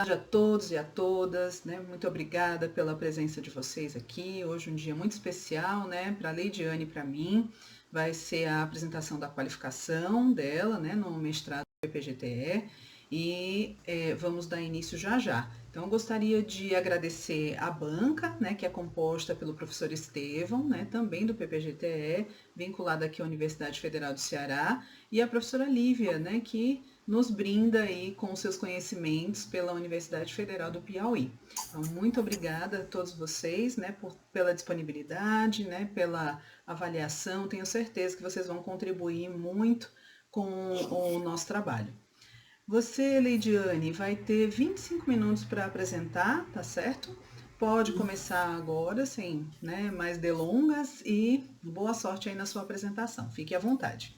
tarde a todos e a todas, né? Muito obrigada pela presença de vocês aqui. Hoje um dia muito especial, né? Para a Leidiane e para mim. Vai ser a apresentação da qualificação dela, né? No mestrado do PPGTE e vamos dar início já já. Então, eu gostaria de agradecer a banca, né? Que é composta pelo professor Estevão, né? Também do PPGTE, vinculado aqui à Universidade Federal do Ceará, e a professora Lívia, né? Que nos brinda aí com seus conhecimentos pela Universidade Federal do Piauí. Então, muito obrigada a todos vocês, né, pela disponibilidade, né, pela avaliação. Tenho certeza que vocês vão contribuir muito com o nosso trabalho. Você, Leidiane, vai ter 25 minutos para apresentar, tá certo? Pode começar agora, sem, né, mais delongas, e boa sorte aí na sua apresentação. Fique à vontade.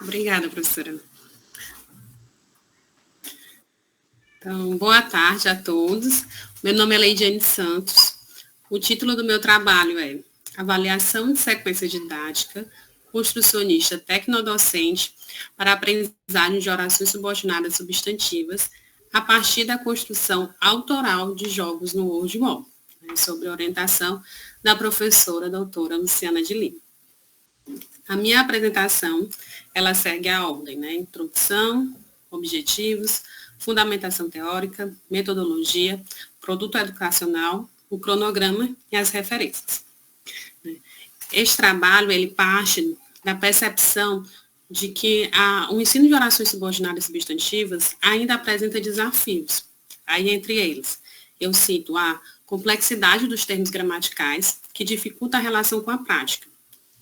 Obrigada, professora. Então, boa tarde a todos. Meu nome é Leidiane Santos. O título do meu trabalho é Avaliação de Sequência Didática Construcionista Tecnodocente para a Aprendizagem de Orações Subordinadas Substantivas a partir da construção autoral de jogos no WordWall, sob orientação da professora doutora Luciana de Lima. A minha apresentação, ela segue a ordem, né? Introdução, objetivos, fundamentação teórica, metodologia, produto educacional, o cronograma e as referências. Este trabalho, ele parte da percepção de que o ensino de orações subordinadas substantivas ainda apresenta desafios. Aí, entre eles, eu cito a complexidade dos termos gramaticais, que dificulta a relação com a prática.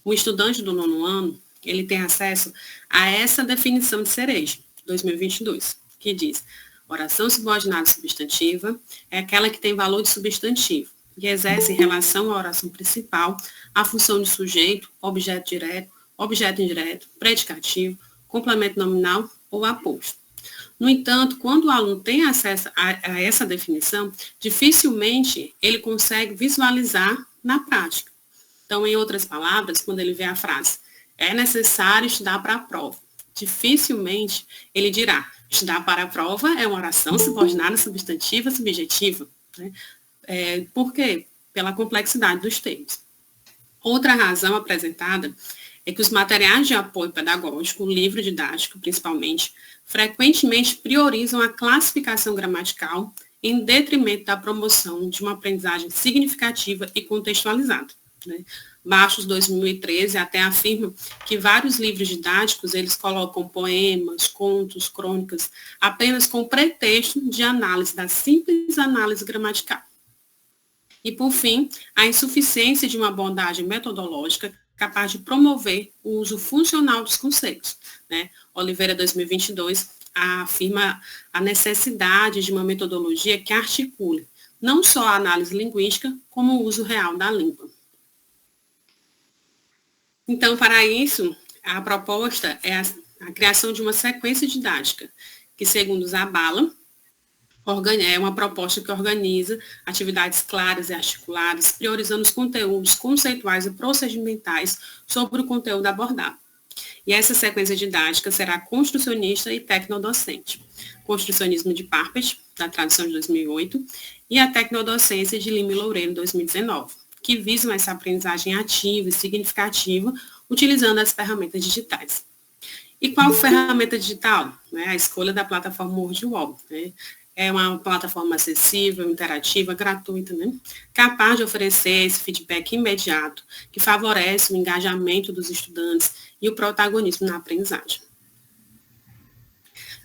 O estudante do 9º ano, ele tem acesso a essa definição de Cerejo, 2022, que diz: oração subordinada substantiva é aquela que tem valor de substantivo e exerce em relação à oração principal a função de sujeito, objeto direto, objeto indireto, predicativo, complemento nominal ou aposto. No entanto, quando o aluno tem acesso a essa definição, dificilmente ele consegue visualizar na prática. Então, em outras palavras, quando ele vê a frase, é necessário estudar para a prova, dificilmente ele dirá, estudar para a prova é uma oração subordinada, substantiva, subjetiva. Né? Por quê? Pela complexidade dos termos. Outra razão apresentada é que os materiais de apoio pedagógico, o livro didático principalmente, frequentemente priorizam a classificação gramatical em detrimento da promoção de uma aprendizagem significativa e contextualizada. Né? Bastos 2013 até afirma que vários livros didáticos eles colocam poemas, contos, crônicas, apenas com pretexto de análise da simples análise gramatical. E, por fim, a insuficiência de uma abordagem metodológica capaz de promover o uso funcional dos conceitos. Né? Oliveira 2022 afirma a necessidade de uma metodologia que articule não só a análise linguística, como o uso real da língua. Então, para isso, a proposta é a criação de uma sequência didática, que, segundo Zabala, é uma proposta que organiza atividades claras e articuladas, priorizando os conteúdos conceituais e procedimentais sobre o conteúdo abordado. E essa sequência didática será construcionista e tecnodocente. Construcionismo de Parpet, da tradução de 2008, e a tecnodocência de Lima e Loureiro, 2019. Que visam essa aprendizagem ativa e significativa, utilizando as ferramentas digitais. E qual ferramenta digital? A escolha da plataforma WordWall. É uma plataforma acessível, interativa, gratuita, capaz de oferecer esse feedback imediato, que favorece o engajamento dos estudantes e o protagonismo na aprendizagem.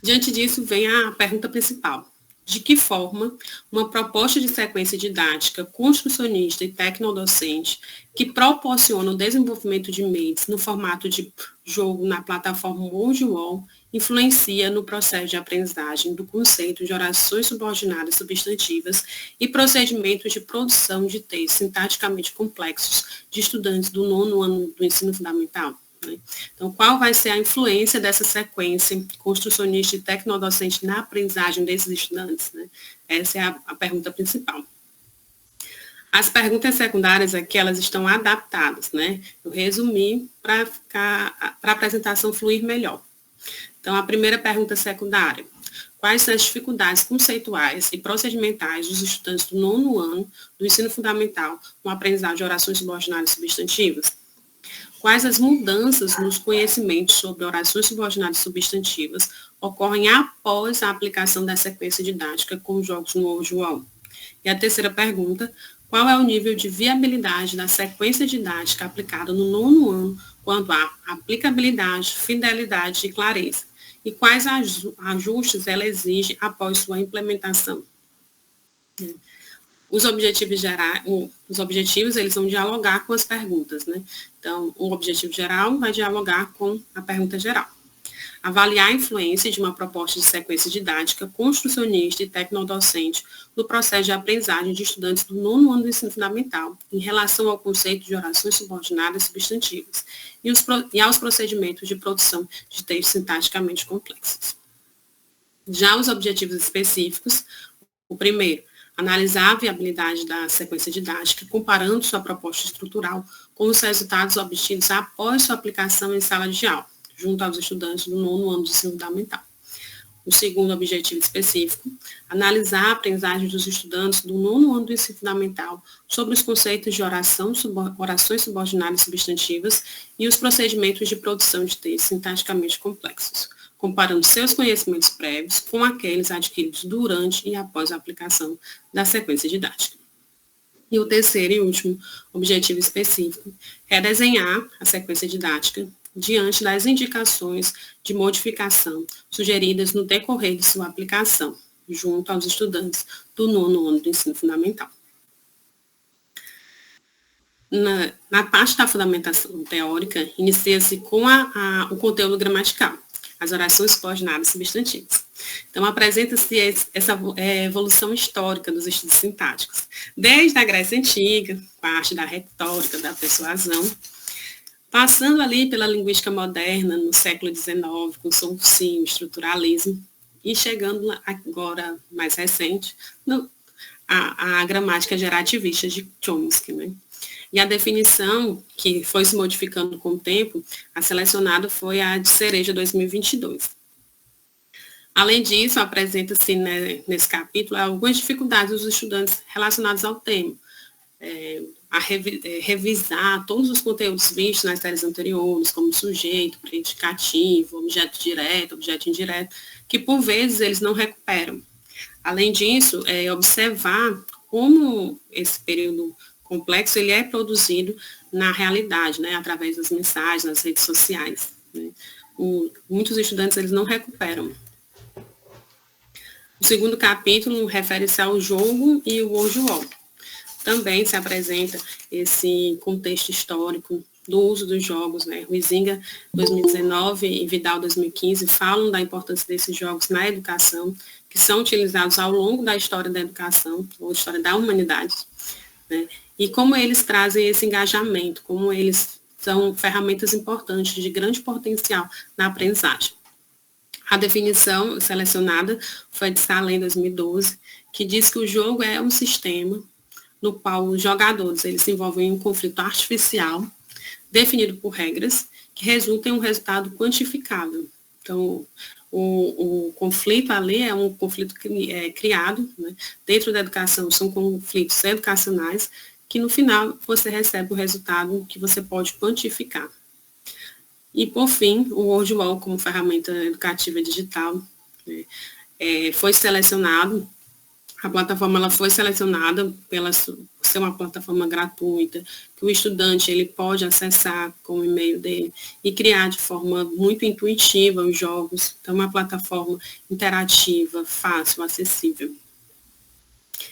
Diante disso, vem a pergunta principal. De que forma uma proposta de sequência didática construcionista e tecnodocente que proporciona o desenvolvimento de meios no formato de jogo na plataforma WordWall influencia no processo de aprendizagem do conceito de orações subordinadas substantivas e procedimentos de produção de textos sintaticamente complexos de estudantes do 9º ano do ensino fundamental? Então, qual vai ser a influência dessa sequência construcionista e tecnodocente na aprendizagem desses estudantes? Essa é a pergunta principal. As perguntas secundárias aqui, elas estão adaptadas, Eu resumi para a apresentação fluir melhor. Então, a primeira pergunta secundária. quais são as dificuldades conceituais e procedimentais dos estudantes do 9º ano do ensino fundamental com a aprendizagem de orações subordinadas e substantivas. Quais as mudanças nos conhecimentos sobre orações subordinadas e substantivas ocorrem após a aplicação da sequência didática com os jogos no WordWall. E a terceira pergunta, qual é o nível de viabilidade da sequência didática aplicada no 9º ano quanto à aplicabilidade, fidelidade e clareza? E quais ajustes ela exige após sua implementação? Os objetivos, eles vão dialogar com as perguntas, né? Então, o objetivo geral vai dialogar com a pergunta geral. Avaliar a influência de uma proposta de sequência didática, construcionista e tecnodocente no processo de aprendizagem de estudantes do 9º ano do ensino fundamental, em relação ao conceito de orações subordinadas e substantivas, e aos procedimentos de produção de textos sintaticamente complexos. Já os objetivos específicos, o primeiro, analisar a viabilidade da sequência didática, comparando sua proposta estrutural com os resultados obtidos após sua aplicação em sala de aula, junto aos estudantes do 9º ano do ensino fundamental. O segundo objetivo específico, analisar a aprendizagem dos estudantes do 9º ano do ensino fundamental sobre os conceitos de orações subordinadas e substantivas e os procedimentos de produção de textos sintaticamente complexos, comparando seus conhecimentos prévios com aqueles adquiridos durante e após a aplicação da sequência didática. E o terceiro e último objetivo específico é desenhar a sequência didática diante das indicações de modificação sugeridas no decorrer de sua aplicação, junto aos estudantes do 9º ano do ensino fundamental. Na parte da fundamentação teórica, inicia-se com o conteúdo gramatical, as orações subordinadas substantivas. Então, apresenta-se essa evolução histórica dos estudos sintáticos, desde a Grécia Antiga, com a arte da retórica, da persuasão, passando ali pela linguística moderna, no século XIX, com Saussure, o estruturalismo, e chegando agora, mais recente, a gramática gerativista de Chomsky, né? E a definição, que foi se modificando com o tempo, a selecionada foi a de Cereja 2022. Além disso, apresenta-se nesse capítulo algumas dificuldades dos estudantes relacionadas ao tema, revisar todos os conteúdos vistos nas séries anteriores, como sujeito, predicativo, objeto direto, objeto indireto, que por vezes eles não recuperam. Além disso, observar como esse período complexo ele é produzido na realidade, né, através das mensagens, nas redes sociais. Né. Muitos estudantes eles não recuperam. O segundo capítulo refere-se ao jogo e o WordWall. Também se apresenta esse contexto histórico do uso dos jogos, né? Huizinga, 2019, e Vidal, 2015, falam da importância desses jogos na educação, que são utilizados ao longo da história da educação, ou história da humanidade, né? E como eles trazem esse engajamento, como eles são ferramentas importantes de grande potencial na aprendizagem. A definição selecionada foi de Salem, 2012, que diz que o jogo é um sistema no qual os jogadores eles se envolvem em um conflito artificial, definido por regras, que resultam em um resultado quantificável. Então, o conflito ali é um conflito criado, né? Dentro da educação, são conflitos educacionais, que no final você recebe o resultado que você pode quantificar. E, por fim, o WordWall como ferramenta educativa digital, né, foi selecionado. A plataforma ela foi selecionada por ser uma plataforma gratuita, que o estudante ele pode acessar com o e-mail dele e criar de forma muito intuitiva os jogos. Então, uma plataforma interativa, fácil, acessível.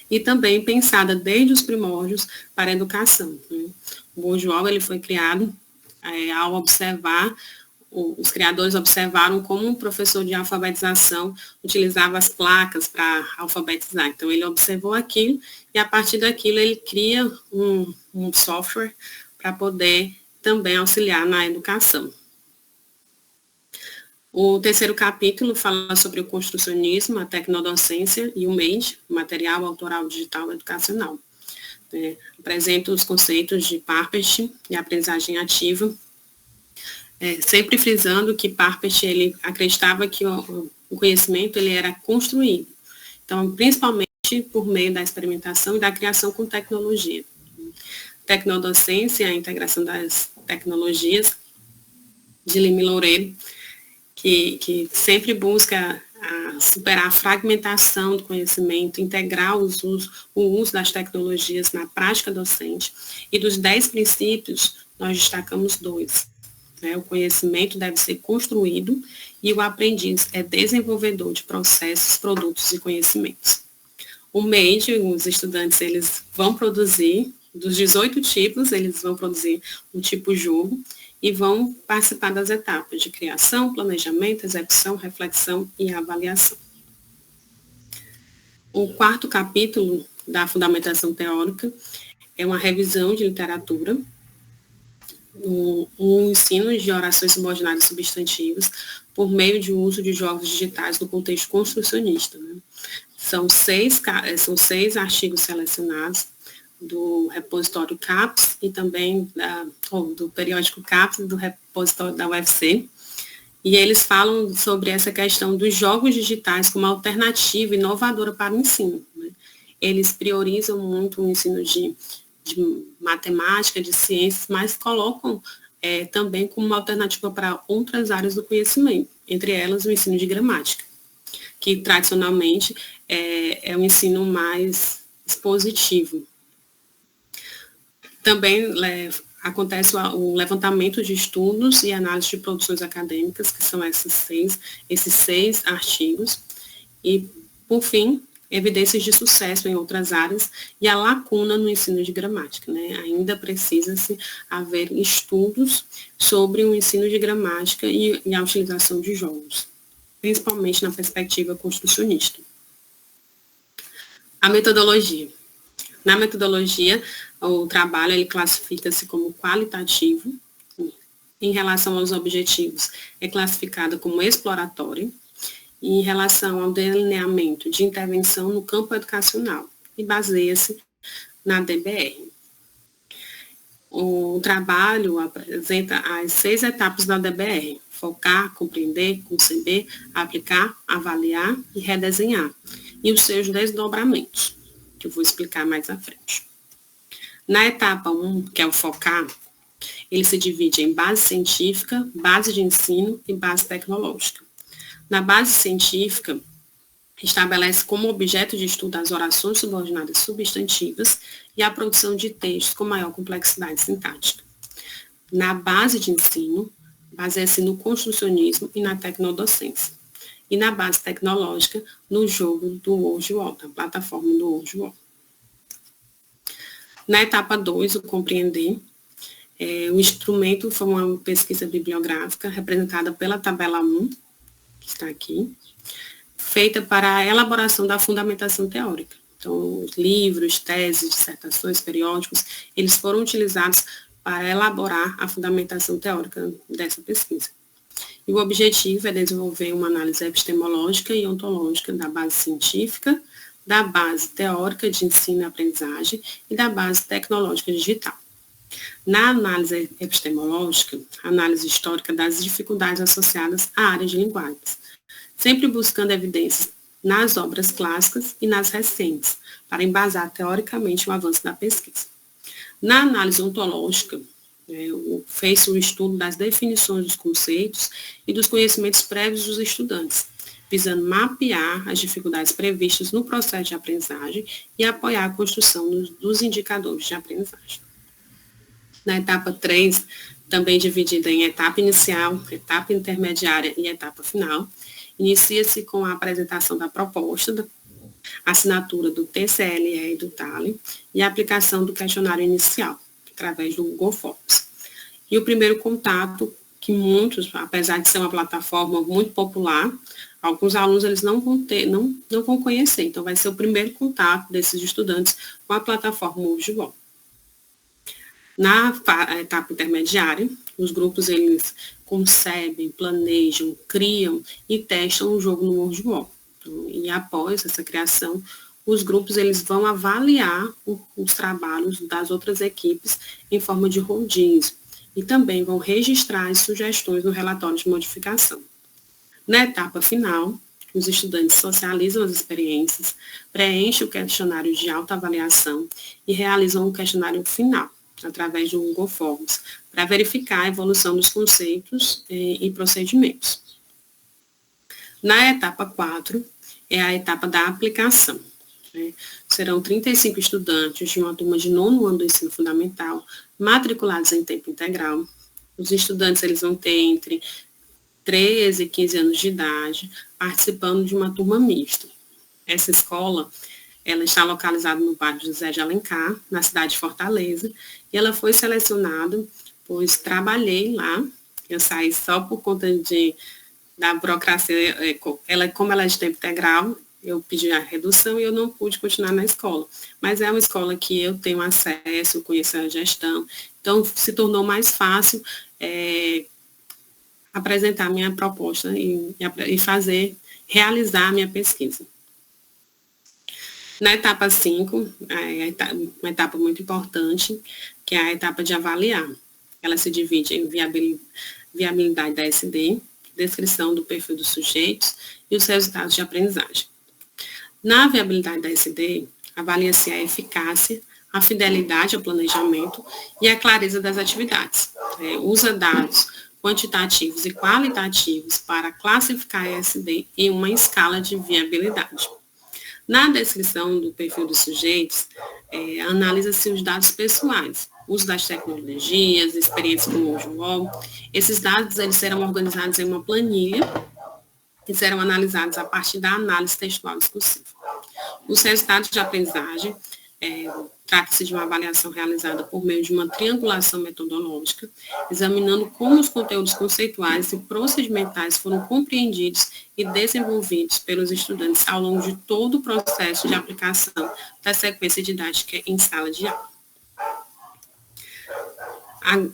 E também pensada desde os primórdios para a educação. Né? O WordWall ele foi criado ao observar, os criadores observaram como um professor de alfabetização utilizava as placas para alfabetizar. Então, ele observou aquilo e, a partir daquilo, ele cria um software para poder também auxiliar na educação. O terceiro capítulo fala sobre o construcionismo, a tecnodocência e o MADE, material autoral digital educacional. Apresenta os conceitos de Parpet e aprendizagem ativa. sempre frisando que Parpet, ele acreditava que o conhecimento ele era construído. Então, principalmente por meio da experimentação e da criação com tecnologia. Tecnodocência, a integração das tecnologias, de Lima Loureiro, que sempre busca superar a fragmentação do conhecimento, integrar o uso das tecnologias na prática docente. E dos 10 princípios, nós destacamos 2. Né? O conhecimento deve ser construído e o aprendiz é desenvolvedor de processos, produtos e conhecimentos. O MEID, os estudantes, eles vão produzir, dos 18 tipos, eles vão produzir um tipo jogo e vão participar das etapas de criação, planejamento, execução, reflexão e avaliação. O 4º capítulo da fundamentação teórica é uma revisão de literatura, um ensino de orações subordinadas substantivas por meio de uso de jogos digitais no contexto construcionista. Né? São 6 artigos selecionados do repositório CAPES e também do periódico CAPES e do repositório da UFC. E eles falam sobre essa questão dos jogos digitais como alternativa inovadora para o ensino. Né? Eles priorizam muito o ensino de matemática, de ciências, mas colocam também como uma alternativa para outras áreas do conhecimento, entre elas o ensino de gramática, que tradicionalmente é um ensino mais expositivo. Também acontece o levantamento de estudos e análise de produções acadêmicas, que são esses 6 artigos. E, por fim, evidências de sucesso em outras áreas e a lacuna no ensino de gramática. Né? Ainda precisa-se haver estudos sobre o ensino de gramática e a utilização de jogos, principalmente na perspectiva construcionista. A metodologia. Na metodologia, o trabalho ele classifica-se como qualitativo, em relação aos objetivos é classificado como exploratório, e em relação ao delineamento de intervenção no campo educacional, e baseia-se na DBR. O trabalho apresenta as 6 etapas da DBR: focar, compreender, conceber, aplicar, avaliar e redesenhar, e os seus desdobramentos, que eu vou explicar mais à frente. Na etapa 1, que é o focar, ele se divide em base científica, base de ensino e base tecnológica. Na base científica, estabelece como objeto de estudo as orações subordinadas substantivas e a produção de textos com maior complexidade sintática. Na base de ensino, baseia-se no construcionismo e na tecnodocência. E na base tecnológica, no jogo do WorldWall, na plataforma do WorldWall. Na etapa 2, o compreender, o instrumento foi uma pesquisa bibliográfica representada pela tabela 1, que está aqui, feita para a elaboração da fundamentação teórica. Então, os livros, teses, dissertações, periódicos, eles foram utilizados para elaborar a fundamentação teórica dessa pesquisa. E o objetivo é desenvolver uma análise epistemológica e ontológica da base científica, da base teórica de ensino e aprendizagem e da base tecnológica digital. Na análise epistemológica, análise histórica das dificuldades associadas à área de linguagens, sempre buscando evidências nas obras clássicas e nas recentes, para embasar teoricamente o avanço da pesquisa. Na análise ontológica, fez o estudo das definições dos conceitos e dos conhecimentos prévios dos estudantes, visando mapear as dificuldades previstas no processo de aprendizagem e apoiar a construção dos indicadores de aprendizagem. Na etapa 3, também dividida em etapa inicial, etapa intermediária e etapa final, inicia-se com a apresentação da proposta, assinatura do TCLE e do TALE e a aplicação do questionário inicial, através do Google Forms. E o primeiro contato, que muitos, apesar de ser uma plataforma muito popular, alguns alunos eles não vão conhecer, então vai ser o primeiro contato desses estudantes com a plataforma WorldWall. Na etapa intermediária, os grupos eles concebem, planejam, criam e testam o jogo no WorldWall. Então, e após essa criação, os grupos eles vão avaliar os trabalhos das outras equipes em forma de rodízio, e também vão registrar as sugestões no relatório de modificação. Na etapa final, os estudantes socializam as experiências, preenchem o questionário de autoavaliação e realizam um questionário final, através do Google Forms, para verificar a evolução dos conceitos e procedimentos. Na etapa 4, é a etapa da aplicação. Serão 35 estudantes de uma turma de 9º ano do ensino fundamental, matriculados em tempo integral. Os estudantes eles vão ter entre 13 e 15 anos de idade, participando de uma turma mista. Essa escola, ela está localizada no bairro José de Alencar, na cidade de Fortaleza, e ela foi selecionada, pois trabalhei lá, eu saí só por conta da burocracia, como ela é de tempo integral, eu pedi a redução e eu não pude continuar na escola. Mas é uma escola que eu tenho acesso, eu conheço a gestão, então se tornou mais fácil apresentar minha proposta e realizar a minha pesquisa. Na etapa 5, uma etapa muito importante, que é a etapa de avaliar. Ela se divide em viabilidade da SD, descrição do perfil dos sujeitos e os resultados de aprendizagem. Na viabilidade da SD, avalia-se a eficácia, a fidelidade ao planejamento e a clareza das atividades. Usa dados quantitativos e qualitativos para classificar a SD em uma escala de viabilidade. Na descrição do perfil dos sujeitos, analisa-se os dados pessoais, uso das tecnologias, experiência com o Moodle. Esses dados eles serão organizados em uma planilha e serão analisados a partir da análise textual discursiva. Os resultados de aprendizagem, trata-se de uma avaliação realizada por meio de uma triangulação metodológica, examinando como os conteúdos conceituais e procedimentais foram compreendidos e desenvolvidos pelos estudantes ao longo de todo o processo de aplicação da sequência didática em sala de aula.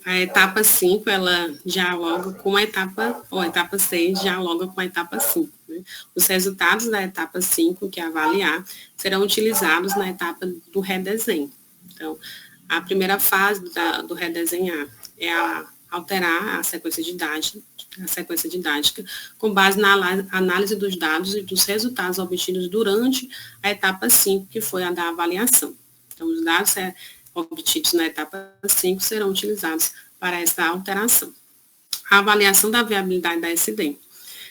A etapa 5, ela dialoga com a etapa 6 dialoga com a etapa 5. Né? Os resultados da etapa 5, que é avaliar, serão utilizados na etapa do redesenho. Então, a primeira fase do redesenhar é alterar a sequência didática com base na análise dos dados e dos resultados obtidos durante a etapa 5, que foi a da avaliação. Então, os dados obtidos na etapa 5 serão utilizados para essa alteração. A avaliação da viabilidade da SD.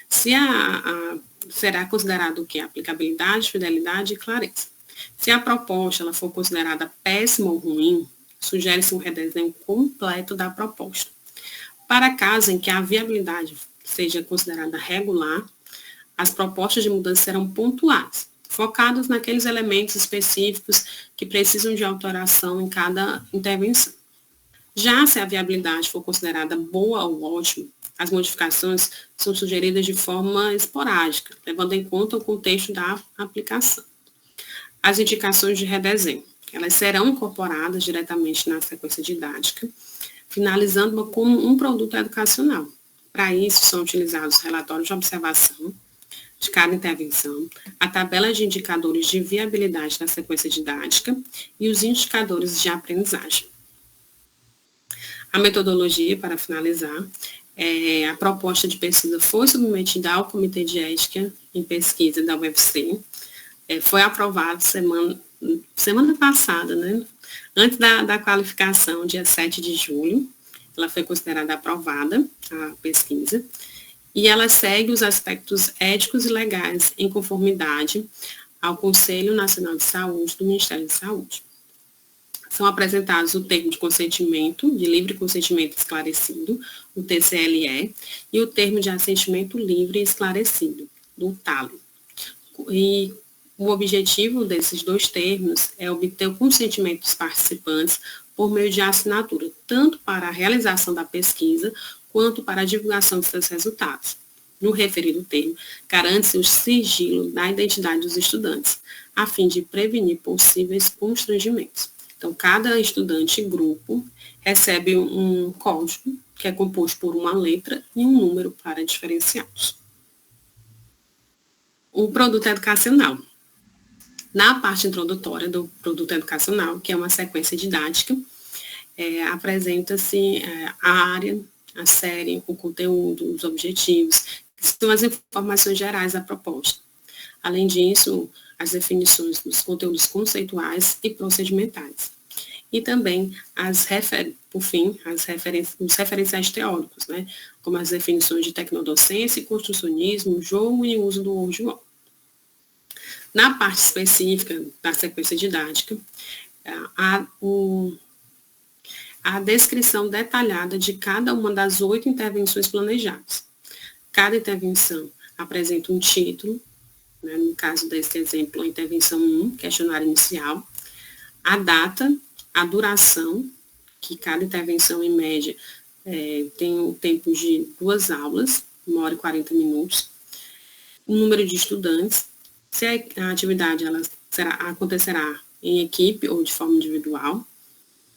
Será considerado o que? Aplicabilidade, fidelidade e clareza. Se a proposta ela for considerada péssima ou ruim, sugere-se um redesenho completo da proposta. Para casos em que a viabilidade seja considerada regular, as propostas de mudança serão pontuadas, focadas naqueles elementos específicos que precisam de alteração em cada intervenção. Já se a viabilidade for considerada boa ou ótima, as modificações são sugeridas de forma esporádica, levando em conta o contexto da aplicação. As indicações de redesenho, elas serão incorporadas diretamente na sequência didática, finalizando como um produto educacional. Para isso, são utilizados relatórios de observação de cada intervenção, a tabela de indicadores de viabilidade da sequência didática e os indicadores de aprendizagem. A metodologia, para finalizar, a proposta de pesquisa foi submetida ao Comitê de Ética em Pesquisa da UFC, foi aprovado semana passada, né? Antes da qualificação, dia 7 de julho, ela foi considerada aprovada, a pesquisa, e ela segue os aspectos éticos e legais em conformidade ao Conselho Nacional de Saúde do Ministério da Saúde. São apresentados o termo de consentimento, de livre consentimento esclarecido, o TCLE, e o termo de assentimento livre e esclarecido, do TALE. E o objetivo desses dois termos é obter o consentimento dos participantes por meio de assinatura, tanto para a realização da pesquisa, quanto para a divulgação de seus resultados. No referido termo, garante-se o sigilo da identidade dos estudantes, a fim de prevenir possíveis constrangimentos. Então, cada estudante e grupo recebe um código, que é composto por uma letra e um número para diferenciá-los. O produto educacional. Na parte introdutória do produto educacional, que é uma sequência didática, apresenta-se a área, a série, o conteúdo, os objetivos, que são as informações gerais da proposta. Além disso, as definições dos conteúdos conceituais e procedimentais. E também, por fim, os referenciais teóricos, né, como as definições de tecnodocência, construcionismo, jogo e uso do Word Wall. Na parte específica da sequência didática, a descrição detalhada de cada uma das 8 intervenções planejadas. Cada intervenção apresenta um título, né, no caso desse exemplo, a intervenção 1, questionário inicial, a data, a duração, que cada intervenção, em média, tem um tempo de 2 aulas, 1h e 40 minutos, o número de estudantes, se a atividade acontecerá em equipe ou de forma individual,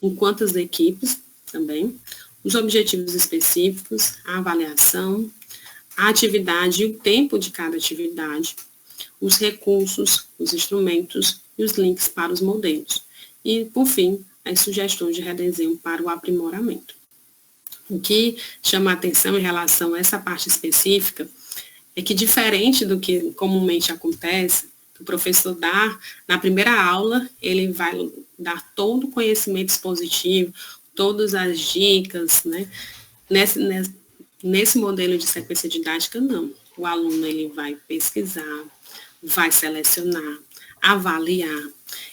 em quantas equipes também, os objetivos específicos, a avaliação, a atividade e o tempo de cada atividade, os recursos, os instrumentos e os links para os modelos. E, por fim, as sugestões de redesenho para o aprimoramento. O que chama a atenção em relação a essa parte específica é que, diferente do que comumente acontece, o professor dá, na primeira aula, ele vai dar todo o conhecimento expositivo, todas as dicas, né? Nesse modelo de sequência didática, não. O aluno ele vai pesquisar, vai selecionar, avaliar,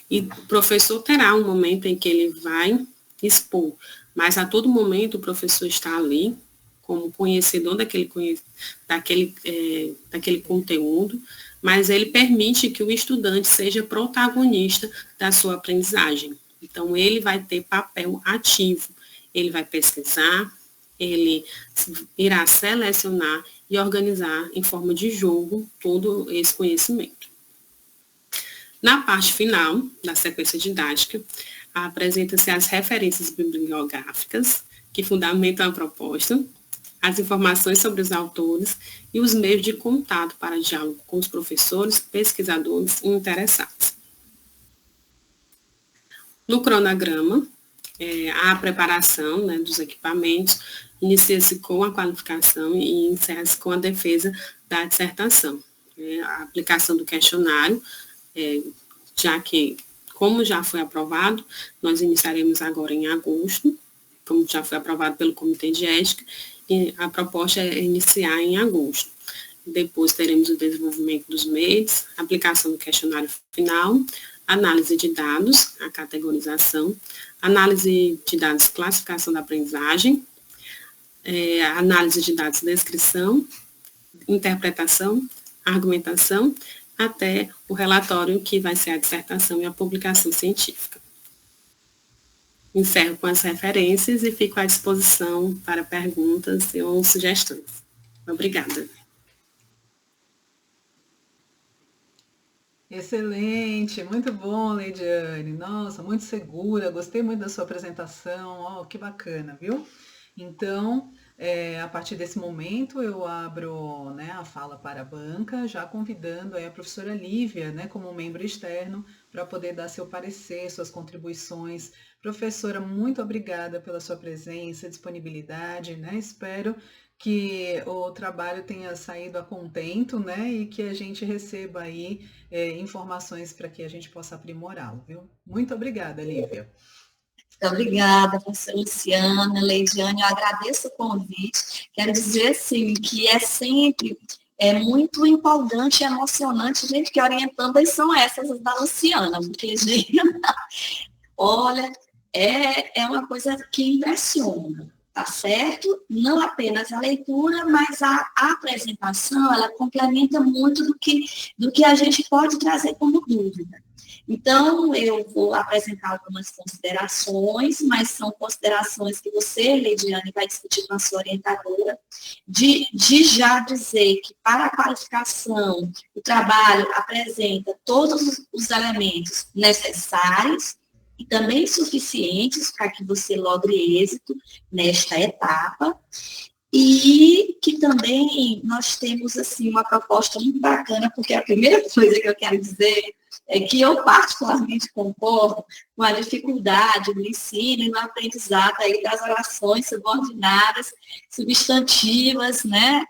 e o professor terá um momento em que ele vai expor, mas a todo momento o professor está ali como conhecedor daquele conteúdo, mas ele permite que o estudante seja protagonista da sua aprendizagem. Então, ele vai ter papel ativo, ele vai pesquisar, ele irá selecionar e organizar em forma de jogo todo esse conhecimento. Na parte final da sequência didática, apresenta-se as referências bibliográficas que fundamentam a proposta, as informações sobre os autores e os meios de contato para diálogo com os professores, pesquisadores e interessados. No cronograma, a preparação, né, dos equipamentos inicia-se com a qualificação e encerra-se com a defesa da dissertação. A aplicação do questionário, já que, como já foi aprovado, nós iniciaremos agora em agosto, como já foi aprovado pelo Comitê de Ética, e a proposta é iniciar em agosto. Depois teremos o desenvolvimento dos MEIs, aplicação do questionário final, análise de dados, a categorização, análise de dados, classificação da aprendizagem, análise de dados, descrição, interpretação, argumentação, até o relatório que vai ser a dissertação e a publicação científica. Encerro com as referências e fico à disposição para perguntas ou sugestões. Obrigada. Excelente, muito bom, Leidiane. Nossa, muito segura, gostei muito da sua apresentação. Que bacana, viu? Então, a partir desse momento, eu abro, né, a fala para a banca, já convidando a professora Lívia, né, como membro externo, para poder dar seu parecer, suas contribuições. Professora, muito obrigada pela sua presença, disponibilidade, né? Espero que o trabalho tenha saído a contento, né? E que a gente receba aí informações para que a gente possa aprimorá-lo, viu? Muito obrigada, Lívia. Muito obrigada, professora Luciana, Leidiane, eu agradeço o convite. Quero dizer, assim, que é sempre muito empolgante e emocionante, gente, que orientandas são essas da Luciana, porque, gente, olha, é uma coisa que impressiona, tá certo? Não apenas a leitura, mas a apresentação, ela complementa muito do que a gente pode trazer como dúvida. Então, eu vou apresentar algumas considerações, mas são considerações que você, Leidiane, vai discutir com a sua orientadora, de já dizer que para a qualificação, o trabalho apresenta todos os elementos necessários e também suficientes para que você logre êxito nesta etapa. E que também nós temos, assim, uma proposta muito bacana, porque a primeira coisa que eu quero dizer que eu particularmente concordo com a dificuldade no ensino e no aprendizado aí das orações subordinadas, substantivas, né?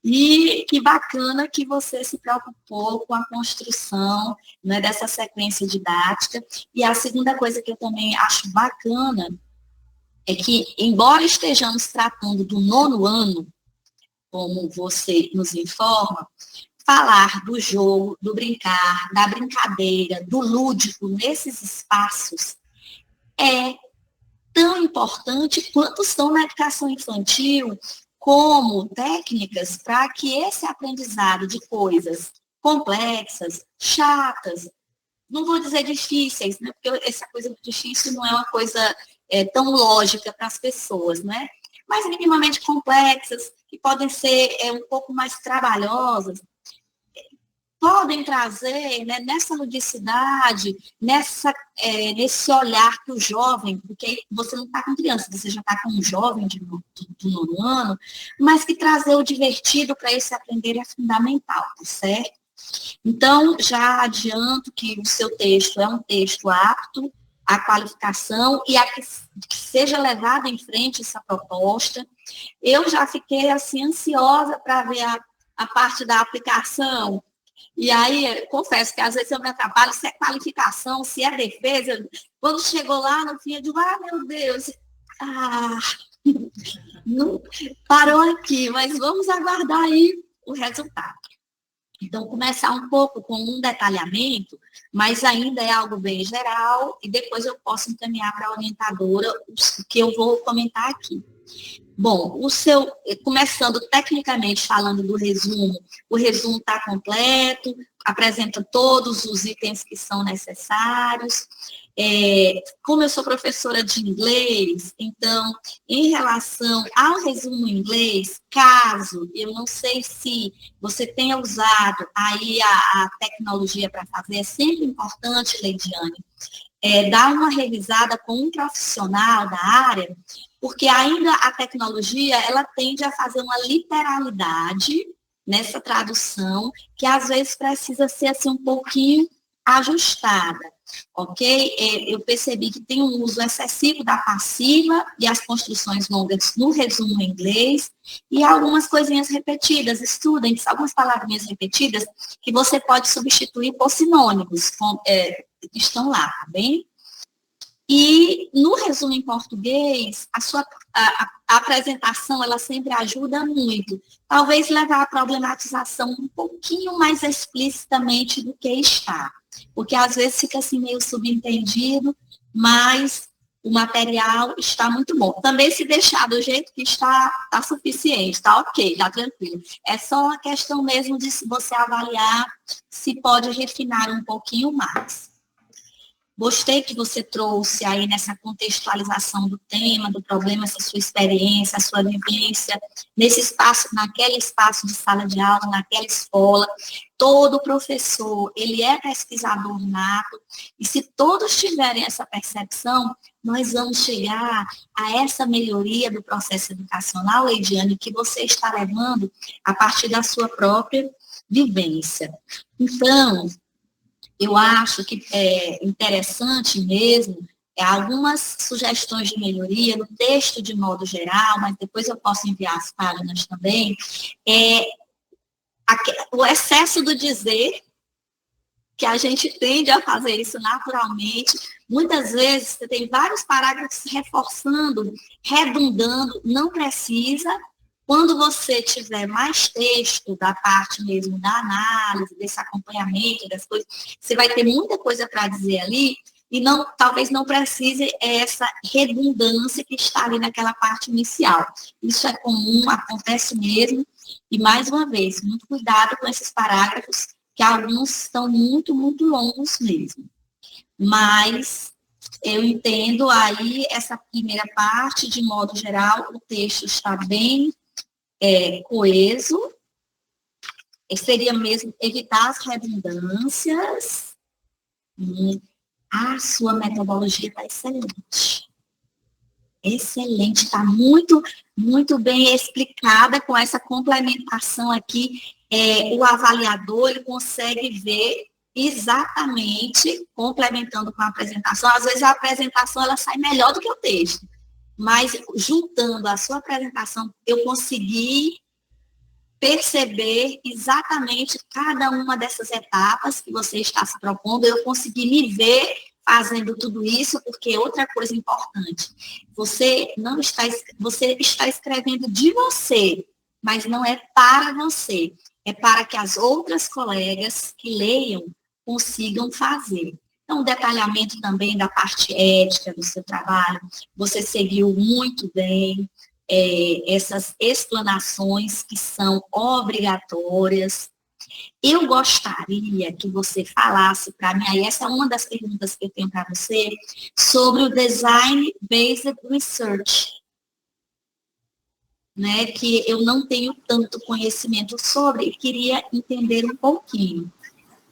E que bacana que você se preocupou com a construção, né, dessa sequência didática. E a segunda coisa que eu também acho bacana é que, embora estejamos tratando do 9º ano, como você nos informa, falar do jogo, do brincar, da brincadeira, do lúdico nesses espaços é tão importante quanto são na educação infantil, como técnicas para que esse aprendizado de coisas complexas, chatas, não vou dizer difíceis, né? Porque essa coisa difícil não é uma coisa tão lógica para as pessoas, né? Mas minimamente complexas, que podem ser um pouco mais trabalhosas, podem trazer, né, nessa ludicidade, nesse olhar que o jovem, porque você não está com criança, você já está com um jovem do 9º ano, mas que trazer o divertido para esse aprender é fundamental, tá certo? Então, já adianto que o seu texto é um texto apto à qualificação e a que seja levada em frente essa proposta. Eu já fiquei, assim, ansiosa para ver a parte da aplicação. E aí, confesso que às vezes eu me atrapalho se é qualificação, se é defesa. Quando chegou lá, no fim, eu digo, meu Deus, não parou aqui, mas vamos aguardar aí o resultado. Então, começar um pouco com um detalhamento, mas ainda é algo bem geral, e depois eu posso encaminhar para a orientadora o que eu vou comentar aqui. Bom, começando tecnicamente falando do resumo, o resumo está completo, apresenta todos os itens que são necessários. Como eu sou professora de inglês, então, em relação ao resumo em inglês, caso eu não sei se você tenha usado aí a tecnologia para fazer, é sempre importante, Leidiane, dar uma revisada com um profissional da área, porque ainda a tecnologia, ela tende a fazer uma literalidade nessa tradução, que às vezes precisa ser assim um pouquinho ajustada, ok? Eu percebi que tem um uso excessivo da passiva e as construções longas no resumo em inglês, e algumas coisinhas repetidas, estudem algumas palavrinhas repetidas que você pode substituir por sinônimos que estão lá, tá bem? E no resumo em português, a apresentação, ela sempre ajuda muito. Talvez levar a problematização um pouquinho mais explicitamente do que está. Porque às vezes fica assim meio subentendido, mas o material está muito bom. Também se deixar do jeito que está suficiente, está ok, está tranquilo. É só uma questão mesmo de você avaliar se pode refinar um pouquinho mais. Gostei que você trouxe aí nessa contextualização do tema, do problema, essa sua experiência, a sua vivência, nesse espaço, naquele espaço de sala de aula, naquela escola. Todo professor, ele é pesquisador nato, e se todos tiverem essa percepção, nós vamos chegar a essa melhoria do processo educacional, Leidiane, que você está levando a partir da sua própria vivência. Então, eu acho que é interessante mesmo, algumas sugestões de melhoria no texto de modo geral, mas depois eu posso enviar as páginas também, o excesso do dizer, que a gente tende a fazer isso naturalmente. Muitas vezes você tem vários parágrafos reforçando, redundando, não precisa. Quando você tiver mais texto da parte mesmo da análise, desse acompanhamento das coisas, você vai ter muita coisa para dizer ali e talvez não precise essa redundância que está ali naquela parte inicial. Isso é comum, acontece mesmo. E, mais uma vez, muito cuidado com esses parágrafos, que alguns estão muito, muito longos mesmo. Mas eu entendo aí essa primeira parte, de modo geral, o texto está bem coeso, seria mesmo evitar as redundâncias. A sua metodologia está excelente. Excelente, está muito, muito bem explicada com essa complementação aqui. O avaliador, ele consegue ver exatamente complementando com a apresentação. Às vezes a apresentação ela sai melhor do que o texto, mas juntando a sua apresentação, eu consegui perceber exatamente cada uma dessas etapas que você está se propondo, eu consegui me ver fazendo tudo isso, porque outra coisa importante, você está escrevendo de você, mas não é para você, é para que as outras colegas que leiam consigam fazer. Então, o detalhamento também da parte ética do seu trabalho, você seguiu muito bem essas explanações que são obrigatórias. Eu gostaria que você falasse para mim, aí essa é uma das perguntas que eu tenho para você, sobre o Design Based Research, né, que eu não tenho tanto conhecimento sobre e queria entender um pouquinho.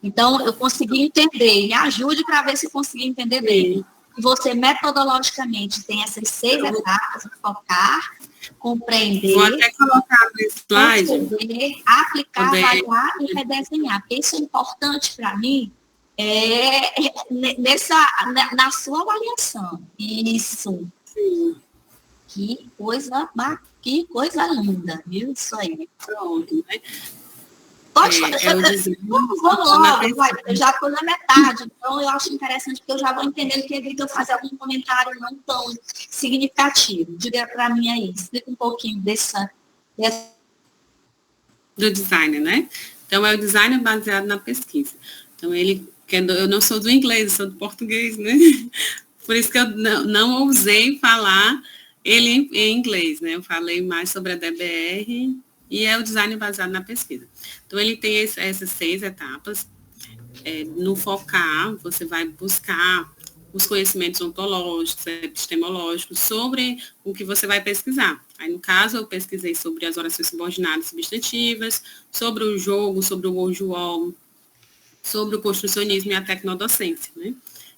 Então, eu consegui entender, me ajude para ver se eu consegui entender bem. Você, metodologicamente, tem essas 6 etapas, focar, compreender, vou até colocar no slide, perceber, aplicar, avaliar e redesenhar. Porque isso é importante para mim na sua avaliação. Isso. Sim. Que coisa linda, viu? Isso aí. Pronto, né? Pode vamos logo, eu já estou na metade, então eu acho interessante, porque eu já vou entendendo que ele eu fazer algum comentário não tão significativo. Diga para mim aí, explica um pouquinho dessa... Do design, né? Então, é o design baseado na pesquisa. Então, eu não sou do inglês, eu sou do português, né? Por isso que eu não ousei falar ele em inglês, né? Eu falei mais sobre a DBR e é o design baseado na pesquisa. Então, ele tem essas 6 etapas. No focar, você vai buscar os conhecimentos ontológicos, epistemológicos, sobre o que você vai pesquisar. Aí, no caso, eu pesquisei sobre as orações subordinadas substantivas, sobre o jogo, sobre o Wojciech, sobre o construcionismo e a tecnodocência, né?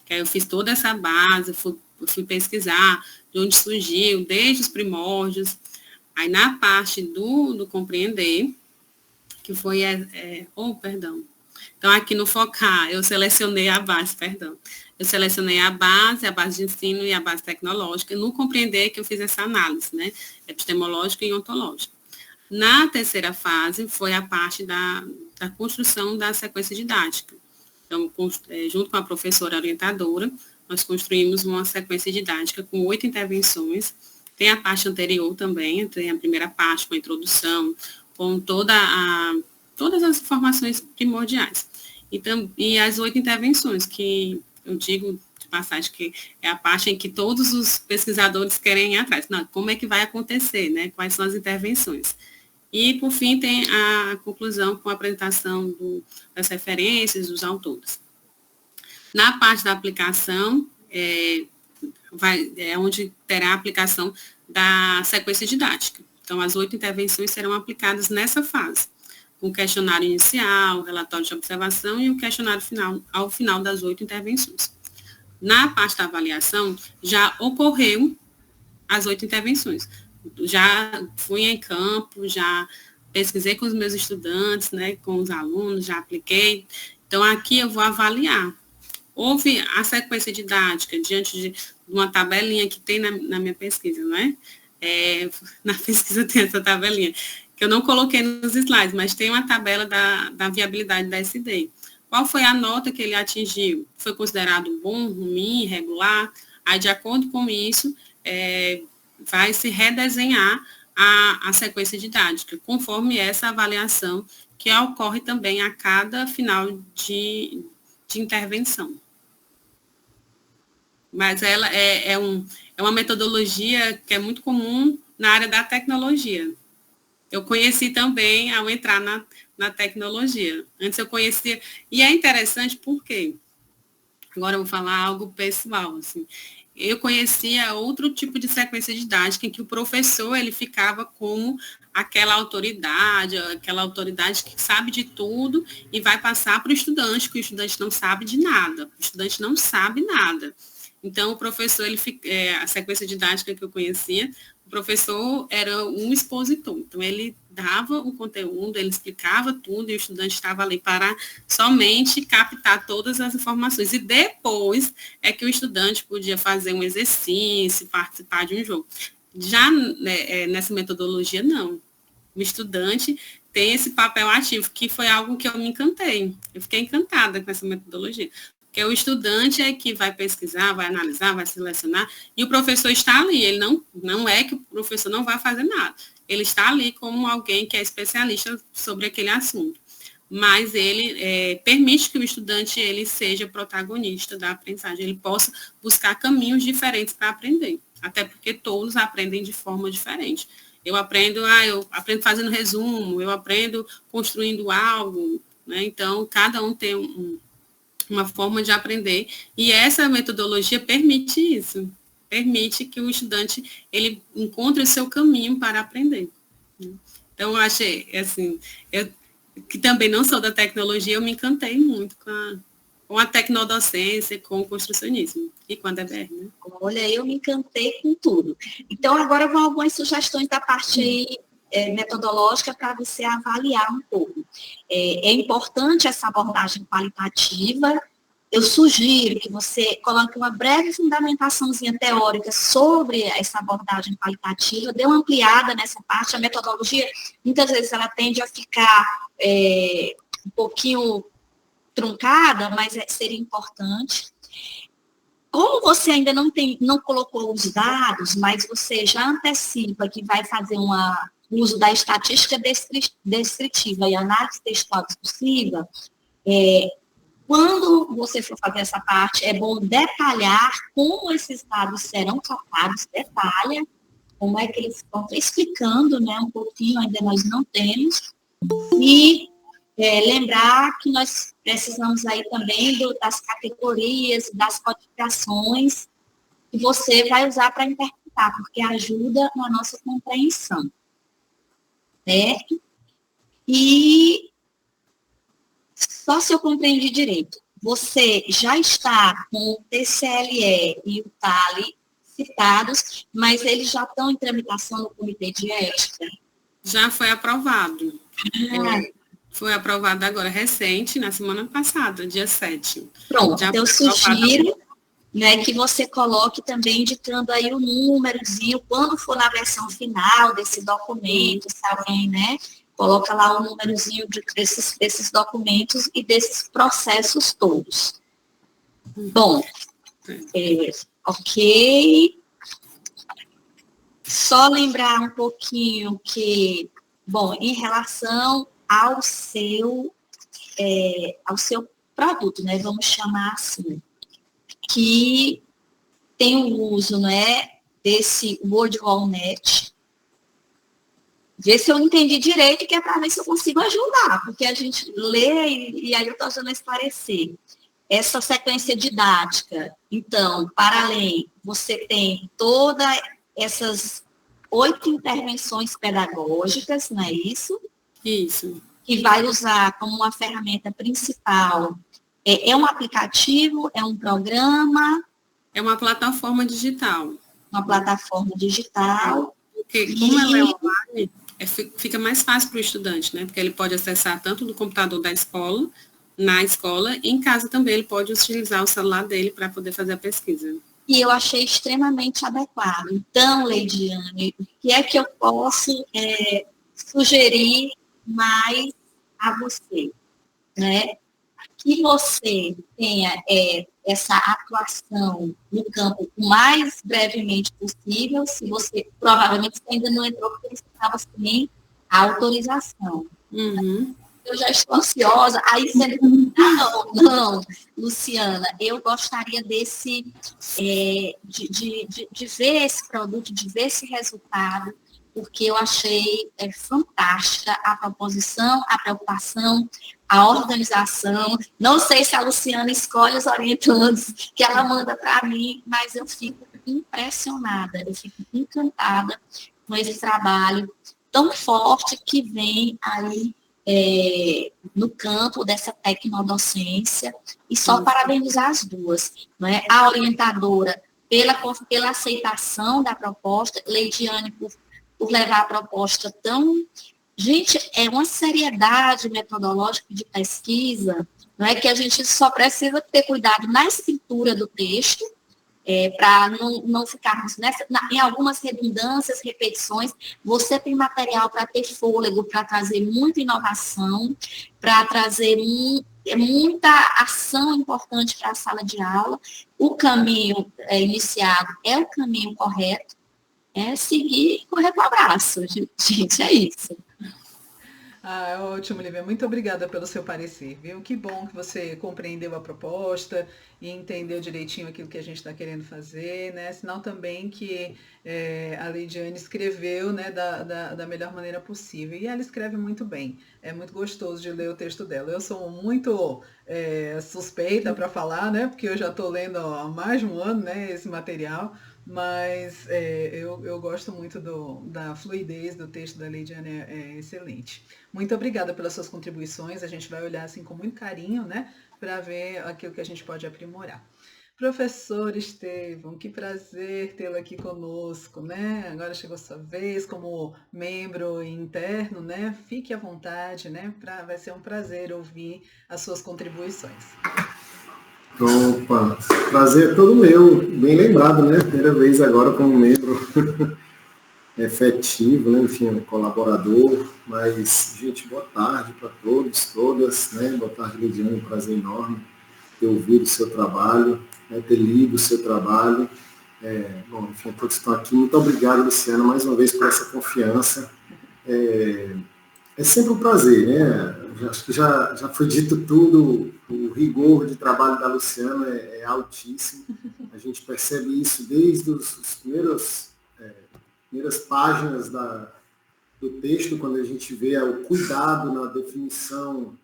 Que aí eu fiz toda essa base, fui pesquisar de onde surgiu, desde os primórdios. Aí, na parte do compreender, que foi... perdão. Então, aqui no focar, eu selecionei a base, perdão. Eu selecionei a base de ensino e a base tecnológica. No compreender que eu fiz essa análise, né? Epistemológica e ontológica. Na terceira fase, foi a parte da construção da sequência didática. Então, junto com a professora orientadora, nós construímos uma sequência didática com 8 intervenções. Tem a parte anterior também, tem a primeira parte com a introdução, com todas as informações primordiais. E as 8 intervenções, que eu digo de passagem que é a parte em que todos os pesquisadores querem ir atrás. Não, como é que vai acontecer, né? Quais são as intervenções? E, por fim, tem a conclusão com a apresentação das referências, dos autores. Na parte da aplicação, é onde terá a aplicação da sequência didática. Então, as 8 intervenções serão aplicadas nessa fase, com o questionário inicial, o relatório de observação e o questionário final, ao final das 8 intervenções. Na parte da avaliação, já ocorreu as 8 intervenções. Já fui em campo, já pesquisei com os meus estudantes, né, com os alunos, já apliquei. Então, aqui eu vou avaliar. Houve a sequência didática diante de uma tabelinha que tem na minha pesquisa, não é? Na pesquisa tem essa tabelinha, que eu não coloquei nos slides, mas tem uma tabela da viabilidade da SD. Qual foi a nota que ele atingiu? Foi considerado bom, ruim, regular? Aí, de acordo com isso, vai se redesenhar a sequência didática, conforme essa avaliação que ocorre também a cada final de intervenção. Mas ela é uma metodologia que é muito comum na área da tecnologia. Eu conheci também ao entrar na tecnologia. Antes eu conhecia, e é interessante porque, agora eu vou falar algo pessoal, assim, eu conhecia outro tipo de sequência didática em que o professor, ele ficava como aquela autoridade que sabe de tudo e vai passar para o estudante, que o estudante não sabe de nada. O estudante não sabe nada. Então, o professor, a sequência didática que eu conhecia, O professor era um expositor, então ele dava o conteúdo, ele explicava tudo e o estudante estava ali para somente captar todas as informações. E depois é que o estudante podia fazer um exercício, participar de um jogo. Já nessa metodologia, não. O estudante tem esse papel ativo, que foi algo que eu me encantei. Eu fiquei encantada com essa metodologia. Porque o estudante é que vai pesquisar, vai analisar, vai selecionar, e o professor está ali. Ele não é que o professor não vai fazer nada. Ele está ali como alguém que é especialista sobre aquele assunto. Mas ele permite que o estudante ele seja protagonista da aprendizagem, ele possa buscar caminhos diferentes para aprender. Até porque todos aprendem de forma diferente. Eu aprendo fazendo resumo, eu aprendo construindo algo, né? Então, cada um tem uma forma de aprender, e essa metodologia permite isso, permite que o estudante ele encontre o seu caminho para aprender. Então, eu achei, assim, eu que também não sou da tecnologia, eu me encantei muito com a tecnodocência, com o construcionismo e com a DBR, né? Olha, eu me encantei com tudo. Então, agora vão algumas sugestões da parte aí, metodológica para você avaliar um pouco. É importante essa abordagem qualitativa. Eu sugiro que você coloque uma breve fundamentaçãozinha teórica sobre essa abordagem qualitativa, dê uma ampliada nessa parte. A metodologia, muitas vezes, ela tende a ficar um pouquinho truncada, mas seria importante. Como você ainda não colocou os dados, mas você já antecipa que vai fazer o uso da estatística descritiva e análise textual discursiva, quando você for fazer essa parte, é bom detalhar como esses dados serão tratados, detalha como é que eles estão explicando, né, um pouquinho, ainda nós não temos, e lembrar que nós precisamos aí também das categorias, das codificações que você vai usar para interpretar, porque ajuda na nossa compreensão, certo? E só se eu compreendi direito, você já está com o TCLE e o TALE citados, mas eles já estão em tramitação no Comitê de Ética? Já foi aprovado. Foi aprovado agora, recente, na semana passada, dia 7. Pronto, então eu sugiro, né, que você coloque também indicando aí o númerozinho, quando for na versão final desse documento, se alguém, né, coloca lá o númerozinho desses documentos e desses processos todos. Bom, ok. Só lembrar um pouquinho que, bom, em relação ao seu produto, né, vamos chamar assim, que tem o uso, né, desse WordWallNet. Vê se eu entendi direito, que é para ver se eu consigo ajudar, porque a gente lê e aí eu estou ajudando a esclarecer. Essa sequência didática, então, para além, você tem todas essas 8 intervenções pedagógicas, não é isso? Isso. Que vai usar como uma ferramenta principal. É um aplicativo, é um programa? É uma plataforma digital. Uma plataforma digital. Porque, como ela é online, fica mais fácil para o estudante, né? Porque ele pode acessar tanto do computador da escola, na escola, e em casa também ele pode utilizar o celular dele para poder fazer a pesquisa. E eu achei extremamente adequado. Então, Leidiane, o que é que eu posso sugerir mais a você, né? Que você tenha essa atuação no campo o mais brevemente possível, se você, provavelmente, você ainda não entrou porque você estava sem a autorização. Uhum. Eu já estou ansiosa, aí você não, Luciana, eu gostaria de ver esse produto, de ver esse resultado, porque eu achei fantástica a proposição, a preocupação, a organização. Não sei se a Luciana escolhe os orientandos que ela manda para mim, mas eu fico impressionada, eu fico encantada com esse trabalho tão forte que vem aí no campo dessa tecnodocência, e só parabenizar as duas, né? A orientadora pela aceitação da proposta, Leidiane por levar a proposta tão... Gente, é uma seriedade metodológica de pesquisa, não é que a gente só precisa ter cuidado na escritura do texto, para não ficarmos em algumas redundâncias, repetições. Você tem material para ter fôlego, para trazer muita inovação, para trazer muita ação importante para a sala de aula. O caminho iniciado é o caminho correto, é seguir e correr com o abraço. Gente, é isso. Ah, ótimo, Lívia. Muito obrigada pelo seu parecer, viu? Que bom que você compreendeu a proposta e entendeu direitinho aquilo que a gente está querendo fazer, né? Sinal também que a Leidiane escreveu, né, da melhor maneira possível. E ela escreve muito bem. É muito gostoso de ler o texto dela. Eu sou muito suspeita para falar, né? Porque eu já estou lendo há mais de um ano, né, esse material. Mas eu gosto muito da fluidez do texto da Leidiane, é excelente. Muito obrigada pelas suas contribuições, a gente vai olhar assim com muito carinho, né, para ver aquilo que a gente pode aprimorar. Professor Estevão, que prazer tê-lo aqui conosco, né? Agora chegou a sua vez como membro interno, né? Fique à vontade, né? Vai ser um prazer ouvir as suas contribuições. Opa, prazer é todo meu, bem lembrado, né? Primeira vez agora como membro efetivo, né? Enfim, colaborador. Mas, gente, boa tarde para todos, todas, né? Boa tarde, Lidiane, um prazer enorme ter ouvido o seu trabalho, né? Ter lido o seu trabalho. Bom, enfim, todos estão aqui. Muito obrigado, Luciana, mais uma vez por essa confiança. É sempre um prazer, né? Acho que já foi dito tudo, o rigor de trabalho da Luciana é altíssimo. A gente percebe isso desde as primeiras páginas do texto, quando a gente vê o cuidado na definição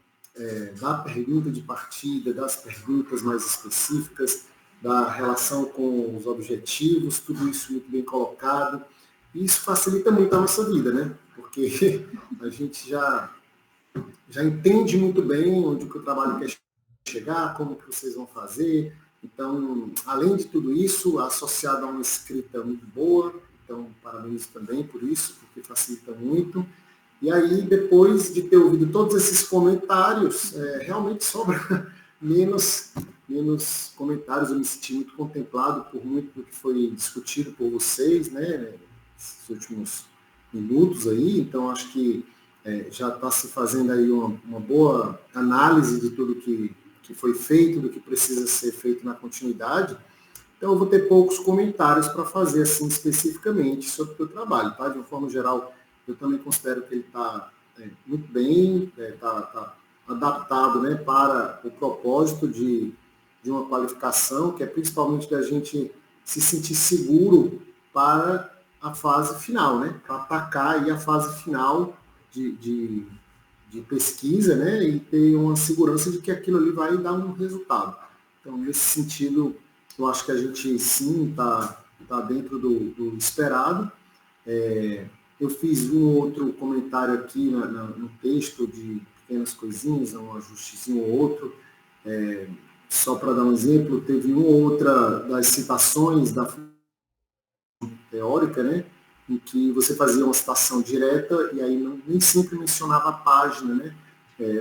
da pergunta de partida, das perguntas mais específicas, da relação com os objetivos, tudo isso muito bem colocado. E isso facilita muito a nossa vida, né? Porque a gente já entende muito bem onde que o trabalho quer chegar, como que vocês vão fazer. Então, além de tudo isso, associado a uma escrita muito boa, então parabéns também por isso, porque facilita muito. E aí, depois de ter ouvido todos esses comentários, realmente sobra menos comentários. Eu me senti muito contemplado por muito do que foi discutido por vocês, né, nesses últimos minutos aí. Então, acho que já está se fazendo aí uma boa análise de tudo que foi feito, do que precisa ser feito na continuidade. Então, eu vou ter poucos comentários para fazer, assim, especificamente sobre o teu trabalho, tá? De uma forma geral, eu também considero que ele está muito bem, está adaptado, né, para o propósito de uma qualificação, que é principalmente da gente se sentir seguro para a fase final, né? Para atacar aí a fase final de pesquisa, né? E ter uma segurança de que aquilo ali vai dar um resultado. Então, nesse sentido, eu acho que a gente sim está dentro do esperado. Eu fiz um outro comentário aqui no texto de pequenas coisinhas, um ajustezinho ou outro. Só para dar um exemplo, teve uma ou outra das citações da teórica, né, em que você fazia uma citação direta e aí nem sempre mencionava a página, né?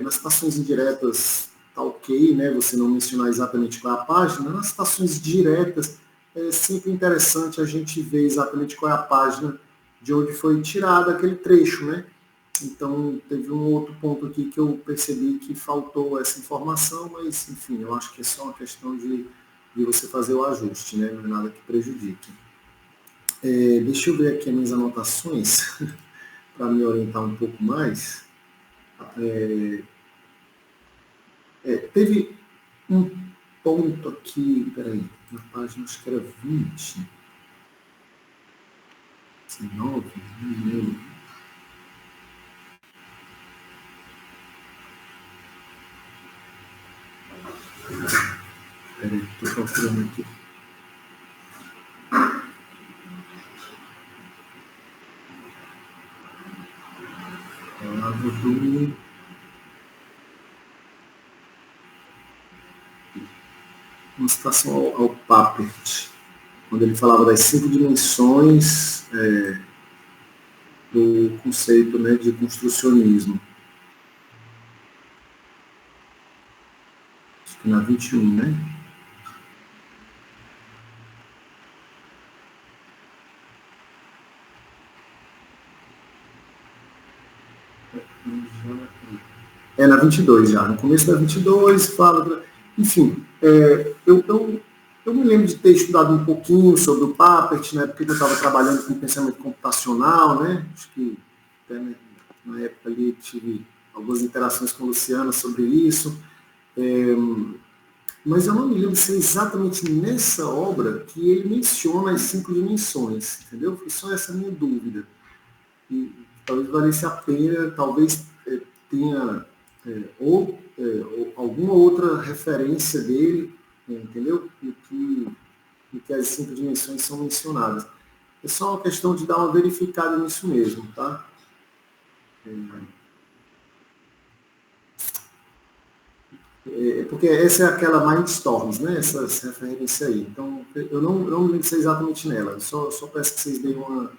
Nas citações indiretas tá ok, né, você não mencionar exatamente qual é a página. Nas citações diretas é sempre interessante a gente ver exatamente qual é a página de onde foi tirado aquele trecho, né? Então, teve um outro ponto aqui que eu percebi que faltou essa informação, mas, enfim, eu acho que é só uma questão de você fazer o ajuste, né? Não é nada que prejudique. Deixa eu ver aqui as minhas anotações, para me orientar um pouco mais. Teve um ponto aqui, peraí, na página, acho que era 20, 19, não lembro. Peraí, estou procurando aqui. Uma citação ao Papert. quando ele falava das 5 dimensões do conceito, né, de construcionismo. Acho que na 21, né? Na 22 já, no começo da 22, fala... Enfim, eu me lembro de ter estudado um pouquinho sobre o Papert, né, porque eu estava trabalhando com pensamento computacional, né? Acho que até na época ali tive algumas interações com a Luciana sobre isso. Mas eu não me lembro se é exatamente nessa obra que ele menciona as 5 dimensões, entendeu? Foi só essa minha dúvida. E talvez valesse a pena, talvez tenha ou alguma outra referência dele, entendeu? E que as 5 dimensões são mencionadas. É só uma questão de dar uma verificada nisso mesmo, tá? Porque essa é aquela Mindstorms, né? Essas referências aí. Então, eu não me lembro se é exatamente nela. Só peço que vocês deem uma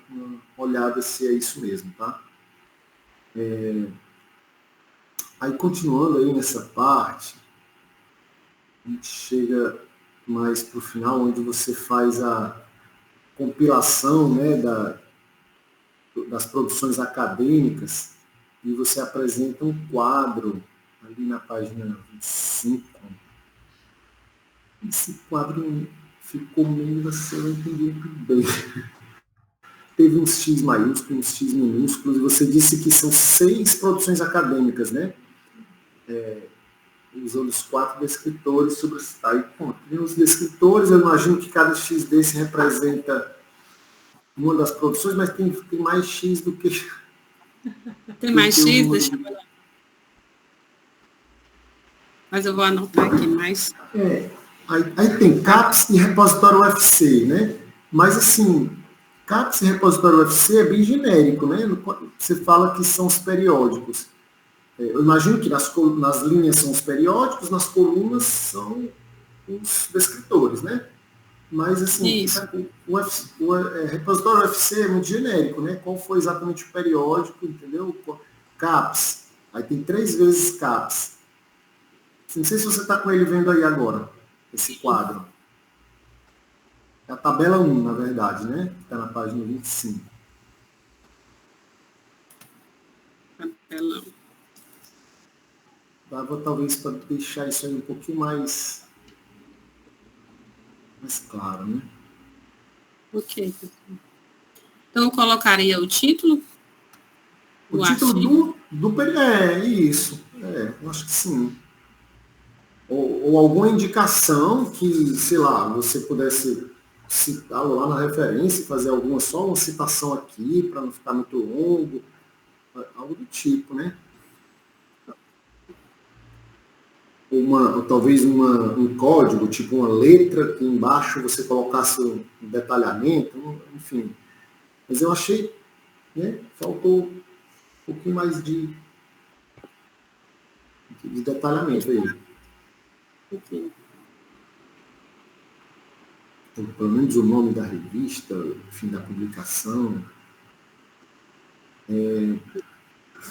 olhada se é isso mesmo, tá? Aí, continuando aí nessa parte, a gente chega mais para o final, onde você faz a compilação, né, das produções acadêmicas, e você apresenta um quadro ali na página 25. Esse quadro ficou meio assim, eu não entendi muito bem. Teve uns X maiúsculos, uns X minúsculos, e você disse que são 6 produções acadêmicas, né? Usando os 4 descritores sobre aí, os descritores, eu imagino que cada X desse representa uma das produções, mas tem mais X do que... Tem mais X? Deixa eu ver. Mas eu vou anotar aqui mais. Aí tem CAPS e repositório UFC, né? Mas, assim, CAPS e repositório UFC é bem genérico, né? Você fala que são os periódicos. Eu imagino que nas linhas são os periódicos, nas colunas são os descritores, né? Mas, assim, o repositório UFC é muito genérico, né? Qual foi exatamente o periódico, entendeu? CAPS. Aí tem 3 vezes CAPS. Não sei se você está com ele vendo aí agora, esse quadro. É a tabela 1, na verdade, né? Que está na página 25. Tabela 1. Dava talvez para deixar isso aí um pouquinho mais claro, né? Ok. Então, eu colocaria o título? O título do isso. Eu acho que sim. Ou alguma indicação que, sei lá, você pudesse citar lá na referência, fazer só uma citação aqui, para não ficar muito longo, algo do tipo, né? Talvez um código, tipo uma letra, que embaixo você colocasse um detalhamento, enfim. Mas eu achei, né, faltou um pouquinho mais de detalhamento aí. Então, pelo menos o nome da revista, enfim, da publicação.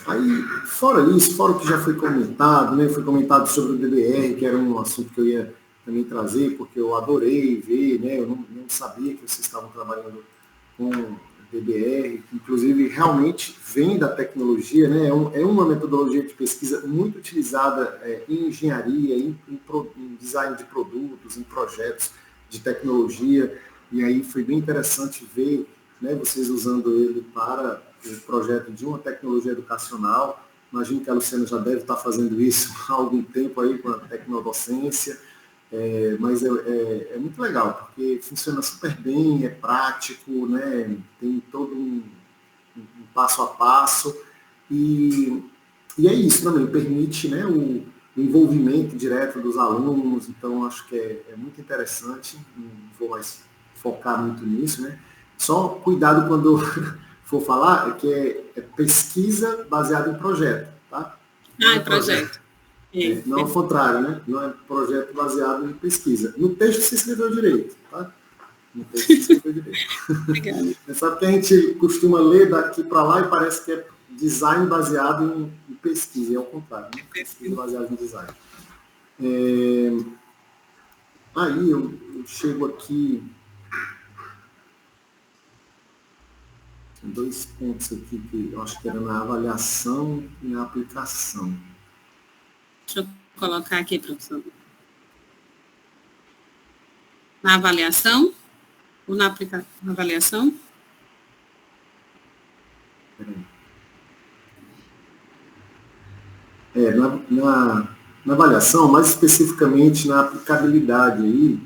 Aí, fora isso, fora o que já foi comentado, né? Foi comentado sobre o DDR, que era um assunto que eu ia também trazer, porque eu adorei ver, né? Eu não sabia que vocês estavam trabalhando com DDR, que inclusive realmente vem da tecnologia, né? É uma metodologia de pesquisa muito utilizada em engenharia, em design de produtos, em projetos de tecnologia, e aí foi bem interessante ver, né, vocês usando ele para o projeto de uma tecnologia educacional. Imagino que a Luciana já deve estar fazendo isso há algum tempo aí com a tecnodocência, mas é muito legal, porque funciona super bem, é prático, né, tem todo um passo a passo, e é isso também, permite, né, o envolvimento direto dos alunos, então acho que é muito interessante, não vou mais focar muito nisso, né, só cuidado quando for falar, que é pesquisa baseada em projeto, tá? Em projeto. Não ao contrário, né? Não é projeto baseado em pesquisa. No texto se escreveu direito, tá? Não tem que se perder. Obrigada. É só que a gente costuma ler daqui para lá e parece que é design baseado em pesquisa, é ao contrário, né? Pesquisa baseada em design. Aí eu chego aqui, tem 2 pontos aqui que eu acho que era na avaliação e na aplicação. Deixa eu colocar aqui, professor. Na avaliação? Ou na aplicação? Na avaliação? Na avaliação, mais especificamente na aplicabilidade aí,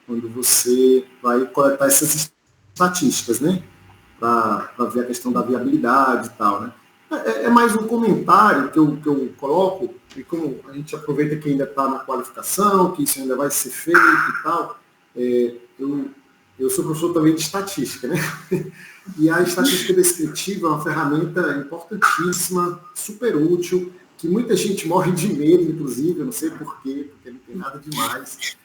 quando você vai coletar essas estatísticas, né? Para ver a questão da viabilidade e tal, né? É mais um comentário que eu coloco, e como a gente aproveita que ainda está na qualificação, que isso ainda vai ser feito e tal, eu sou professor também de estatística, né? E a estatística descritiva é uma ferramenta importantíssima, super útil, que muita gente morre de medo, inclusive, eu não sei porquê, porque não tem nada demais.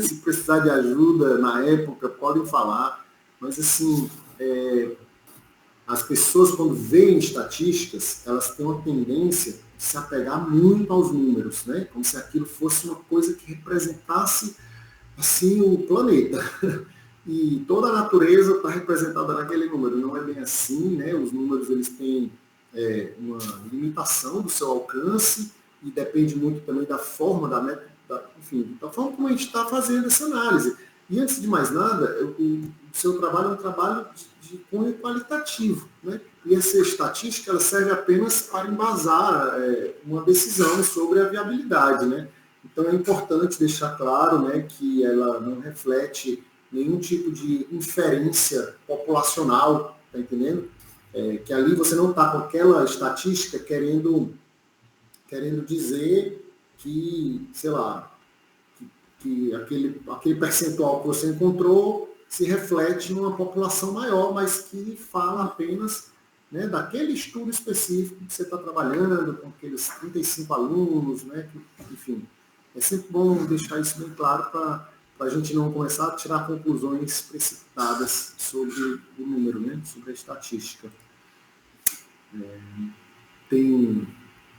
Se precisar de ajuda na época, podem falar, mas assim, as pessoas quando veem estatísticas, elas têm uma tendência de se apegar muito aos números, né? Como se aquilo fosse uma coisa que representasse assim o planeta. E toda a natureza está representada naquele número. Não é bem assim, né? Os números eles têm uma limitação do seu alcance e depende muito também da forma, enfim, da forma como a gente está fazendo essa análise. E antes de mais nada, o seu trabalho é um trabalho de cunho qualitativo, né? E essa estatística ela serve apenas para embasar uma decisão sobre a viabilidade, né? Então é importante deixar claro, né, que ela não reflete nenhum tipo de inferência populacional, tá entendendo? Que ali você não está com aquela estatística querendo dizer que, sei lá, que aquele percentual que você encontrou se reflete numa população maior, mas que fala apenas, né, daquele estudo específico que você está trabalhando, com aqueles 35 alunos, né, enfim. É sempre bom deixar isso bem claro para a gente não começar a tirar conclusões precipitadas sobre o número, né, sobre a estatística. Tem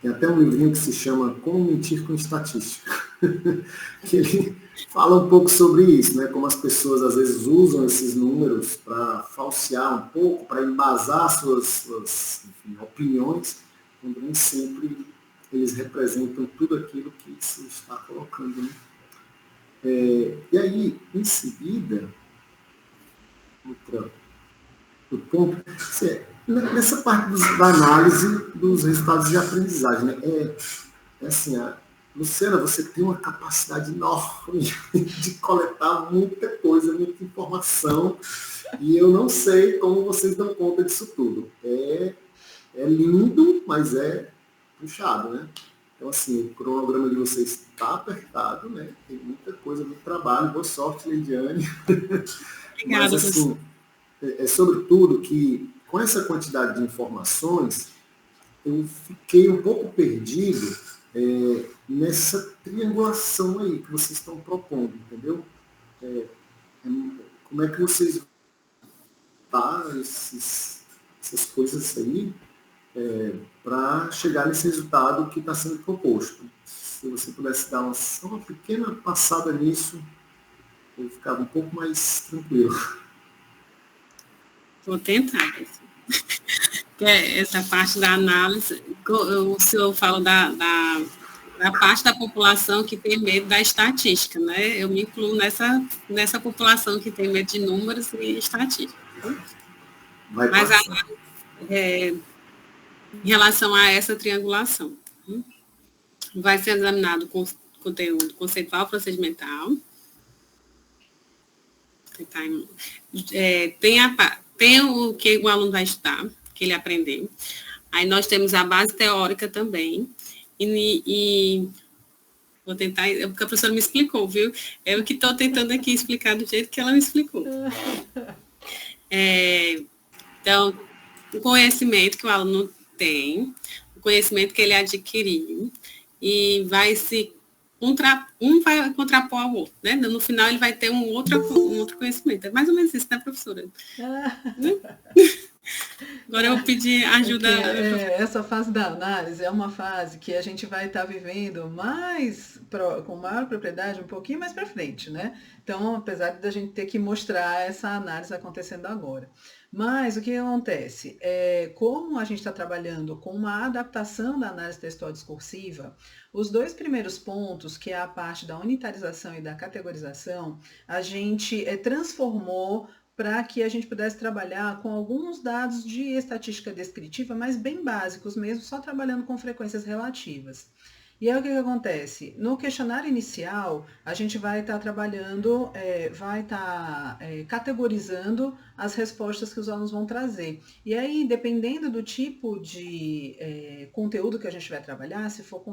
até um livrinho que se chama Como Mentir com Estatística, que ele fala um pouco sobre isso, né, como as pessoas às vezes usam esses números para falsear um pouco, para embasar suas enfim, opiniões, quando nem sempre eles representam tudo aquilo que se está colocando. Né? E aí, em seguida, outro ponto, nessa parte da análise dos resultados de aprendizagem, né? Assim, Luciana, você tem uma capacidade enorme de coletar muita coisa, muita informação, e eu não sei como vocês dão conta disso tudo. É lindo, mas é puxado, né? Então, assim, o cronograma de vocês está apertado, né? Tem muita coisa, muito trabalho. Boa sorte, Leidiane. Obrigada, mas, assim, sobretudo que, com essa quantidade de informações, eu fiquei um pouco perdido nessa triangulação aí que vocês estão propondo, entendeu? Como é que vocês essas coisas aí para chegar nesse resultado que está sendo proposto. Se você pudesse dar só uma pequena passada nisso, eu ficava um pouco mais tranquilo. Vou tentar. Essa parte da análise, o senhor fala da parte da população que tem medo da estatística, né? Eu me incluo nessa população que tem medo de números e estatística. Mas em relação a essa triangulação, vai ser examinado com conteúdo conceitual procedimental. Tem o que o aluno vai estudar, que ele aprendeu. Aí nós temos a base teórica também. E vou tentar, porque a professora me explicou, viu? Eu que estou tentando aqui explicar do jeito que ela me explicou. Então, o conhecimento que o aluno tem, o conhecimento que ele adquiriu, e vai se um vai contrapor ao outro, né? No final ele vai ter um outro conhecimento. É mais ou menos isso, né, professora? Agora eu pedi ajuda. Essa fase da análise é uma fase que a gente vai estar vivendo com maior propriedade um pouquinho mais para frente, né? Então, apesar da gente ter que mostrar essa análise acontecendo agora. Mas o que acontece? Como a gente está trabalhando com uma adaptação da análise textual discursiva, os 2 primeiros pontos, que é a parte da unitarização e da categorização, a gente transformou para que a gente pudesse trabalhar com alguns dados de estatística descritiva, mas bem básicos mesmo, só trabalhando com frequências relativas. E aí o que acontece? No questionário inicial, a gente vai estar trabalhando, categorizando as respostas que os alunos vão trazer. E aí, dependendo do tipo de conteúdo que a gente vai trabalhar, se for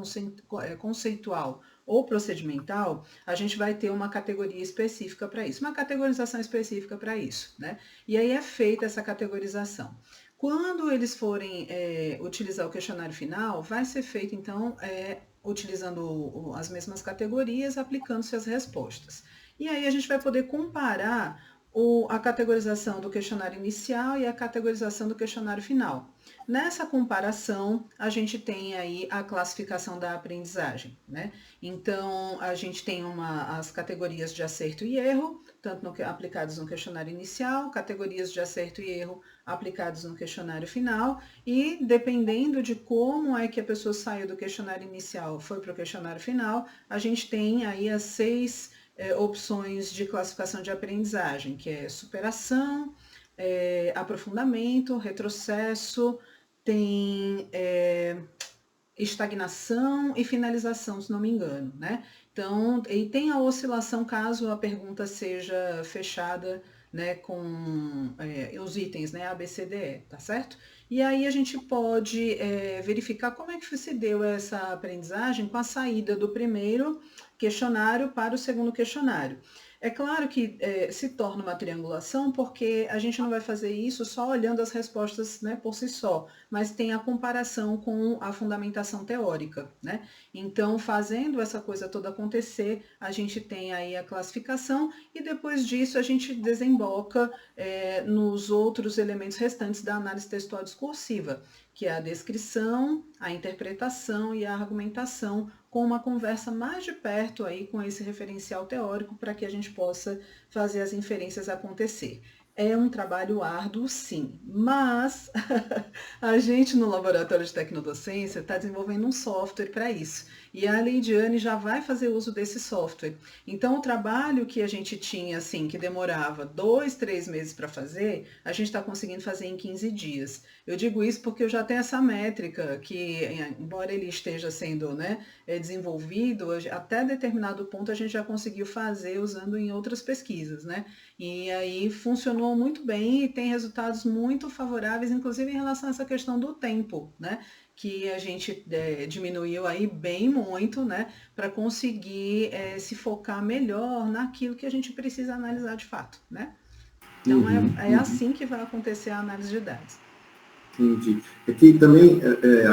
conceitual ou procedimental, a gente vai ter uma categoria específica para isso, uma categorização específica para isso, né? E aí é feita essa categorização. Quando eles forem utilizar o questionário final, vai ser feito, então, utilizando as mesmas categorias, aplicando-se as respostas. E aí a gente vai poder comparar a categorização do questionário inicial e a categorização do questionário final. Nessa comparação, a gente tem aí a classificação da aprendizagem, né? Então, a gente tem as categorias de acerto e erro, tanto aplicados no questionário inicial, categorias de acerto e erro aplicados no questionário final, e dependendo de como é que a pessoa saiu do questionário inicial, foi para o questionário final, a gente tem aí as 6 opções de classificação de aprendizagem, que é superação, aprofundamento, retrocesso, tem estagnação e finalização, se não me engano, né? Então, e tem a oscilação caso a pergunta seja fechada, né, com os itens, né, A, B, C, D, E, tá certo? E aí a gente pode verificar como é que se deu essa aprendizagem com a saída do primeiro questionário para o segundo questionário. É claro que se torna uma triangulação porque a gente não vai fazer isso só olhando as respostas, né, por si só, mas tem a comparação com a fundamentação teórica, né? Então, fazendo essa coisa toda acontecer, a gente tem aí a classificação e depois disso a gente desemboca nos outros elementos restantes da análise textual discursiva, que é a descrição, a interpretação e a argumentação, com uma conversa mais de perto aí com esse referencial teórico para que a gente possa fazer as inferências acontecer. É um trabalho árduo, sim, mas a gente no Laboratório de Tecnodocência está desenvolvendo um software para isso. E a Leidiane já vai fazer uso desse software. Então, o trabalho que a gente tinha, assim, que demorava 2, 3 meses para fazer, a gente está conseguindo fazer em 15 dias. Eu digo isso porque eu já tenho essa métrica que, embora ele esteja sendo, né, desenvolvido, até determinado ponto a gente já conseguiu fazer usando em outras pesquisas, né? E aí funcionou muito bem e tem resultados muito favoráveis, inclusive em relação a essa questão do tempo, né? Que a gente diminuiu aí bem muito, né? Para conseguir se focar melhor naquilo que a gente precisa analisar de fato, né? Então assim que vai acontecer a análise de dados. Entendi. Aqui também,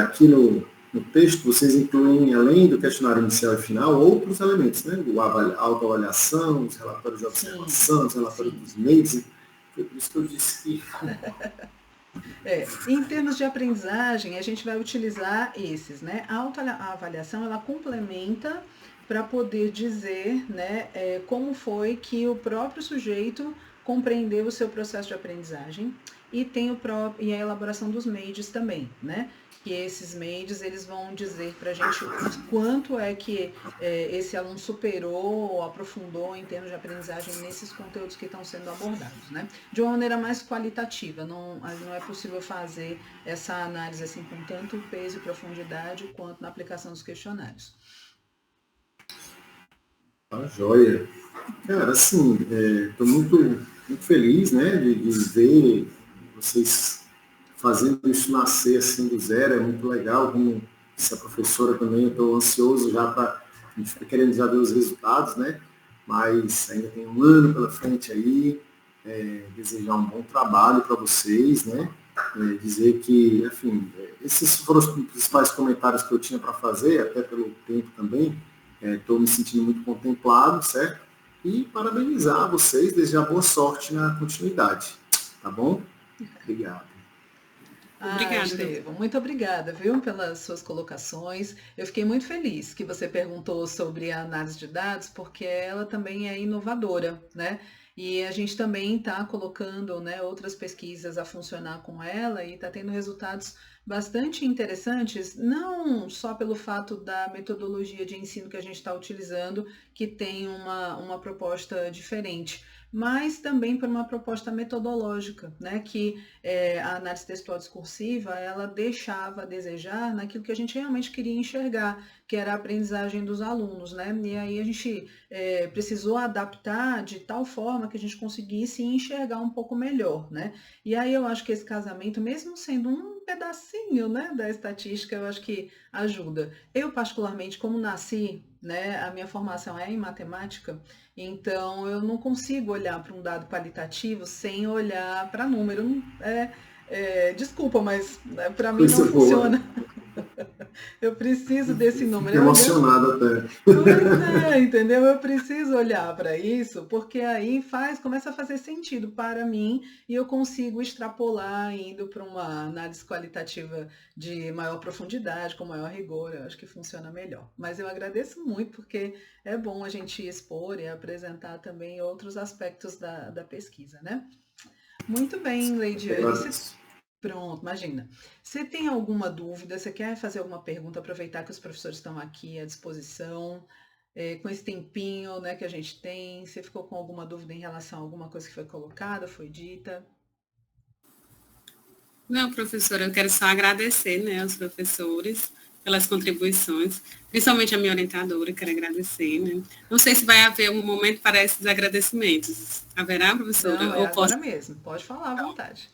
aqui no texto, vocês incluem, além do questionário inicial e final, outros elementos, né? A autoavaliação, os relatórios de observação, os relatórios dos meios. Foi por isso que eu disse que... Em termos de aprendizagem, a gente vai utilizar esses, né? A autoavaliação, ela complementa para poder dizer, né, como foi que o próprio sujeito compreendeu o seu processo de aprendizagem e tem e a elaboração dos MADES também, né? Que esses MADES, eles vão dizer para a gente quanto é que esse aluno superou ou aprofundou em termos de aprendizagem nesses conteúdos que estão sendo abordados, né? De uma maneira mais qualitativa, não é possível fazer essa análise assim com tanto peso e profundidade quanto na aplicação dos questionários. Tá joia. Cara, assim, estou muito feliz, né, de ver vocês fazendo isso nascer assim do zero, é muito legal, como disse a professora também, eu estou ansioso já para, a gente fica querendo já ver os resultados, né, mas ainda tem um ano pela frente aí, desejar um bom trabalho para vocês, né, dizer que, enfim, esses foram os principais comentários que eu tinha para fazer, até pelo tempo também, Estou me sentindo muito contemplado, certo? E parabenizar vocês, desejar boa sorte na continuidade, tá bom? Obrigado. Obrigada. Estevão, muito obrigada, viu, pelas suas colocações. Eu fiquei muito feliz que você perguntou sobre a análise de dados, porque ela também é inovadora, né? E a gente também está colocando, né, outras pesquisas a funcionar com ela e está tendo resultados bastante interessantes, não só pelo fato da metodologia de ensino que a gente está utilizando, que tem uma proposta diferente, mas também por uma proposta metodológica, né, que a análise textual discursiva, ela deixava a desejar naquilo que a gente realmente queria enxergar, que era a aprendizagem dos alunos, né? E aí a gente precisou adaptar de tal forma que a gente conseguisse enxergar um pouco melhor, né? E aí eu acho que esse casamento, mesmo sendo um pedacinho, né, da estatística, eu acho que ajuda. Eu, particularmente, como nasci, né, a minha formação é em matemática, então eu não consigo olhar para um dado qualitativo sem olhar para número. Desculpa, mas para mim não Coisa boa. funciona. Eu preciso desse número. Fico emocionado até. Pois é, entendeu? Eu preciso olhar para isso, porque aí começa a fazer sentido para mim e eu consigo extrapolar indo para uma análise qualitativa de maior profundidade, com maior rigor. Eu acho que funciona melhor. Mas eu agradeço muito, porque é bom a gente expor e apresentar também outros aspectos da pesquisa, né? Muito bem, Leidiane. Pronto, imagina. Você tem alguma dúvida? Você quer fazer alguma pergunta? Aproveitar que os professores estão aqui à disposição, com esse tempinho, né, que a gente tem. Você ficou com alguma dúvida em relação a alguma coisa que foi colocada, foi dita? Não, professora, eu quero só agradecer, né, aos professores pelas contribuições, principalmente a minha orientadora, quero agradecer, né. Não sei se vai haver um momento para esses agradecimentos. Haverá, professora? Não, agora mesmo. Pode falar à vontade.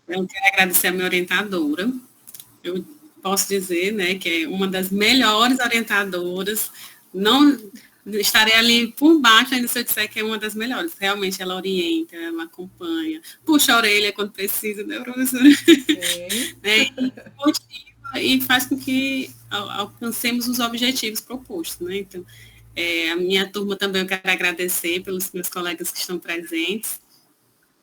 Eu quero agradecer a minha orientadora. Eu posso dizer, né, que é uma das melhores orientadoras. Não estarei ali por baixo ainda se eu disser que é uma das melhores. Realmente ela orienta, ela acompanha, puxa a orelha quando precisa, né, professora? Né, e motiva e faz com que alcancemos os objetivos propostos, né? Então, a minha turma também eu quero agradecer pelos meus colegas que estão presentes,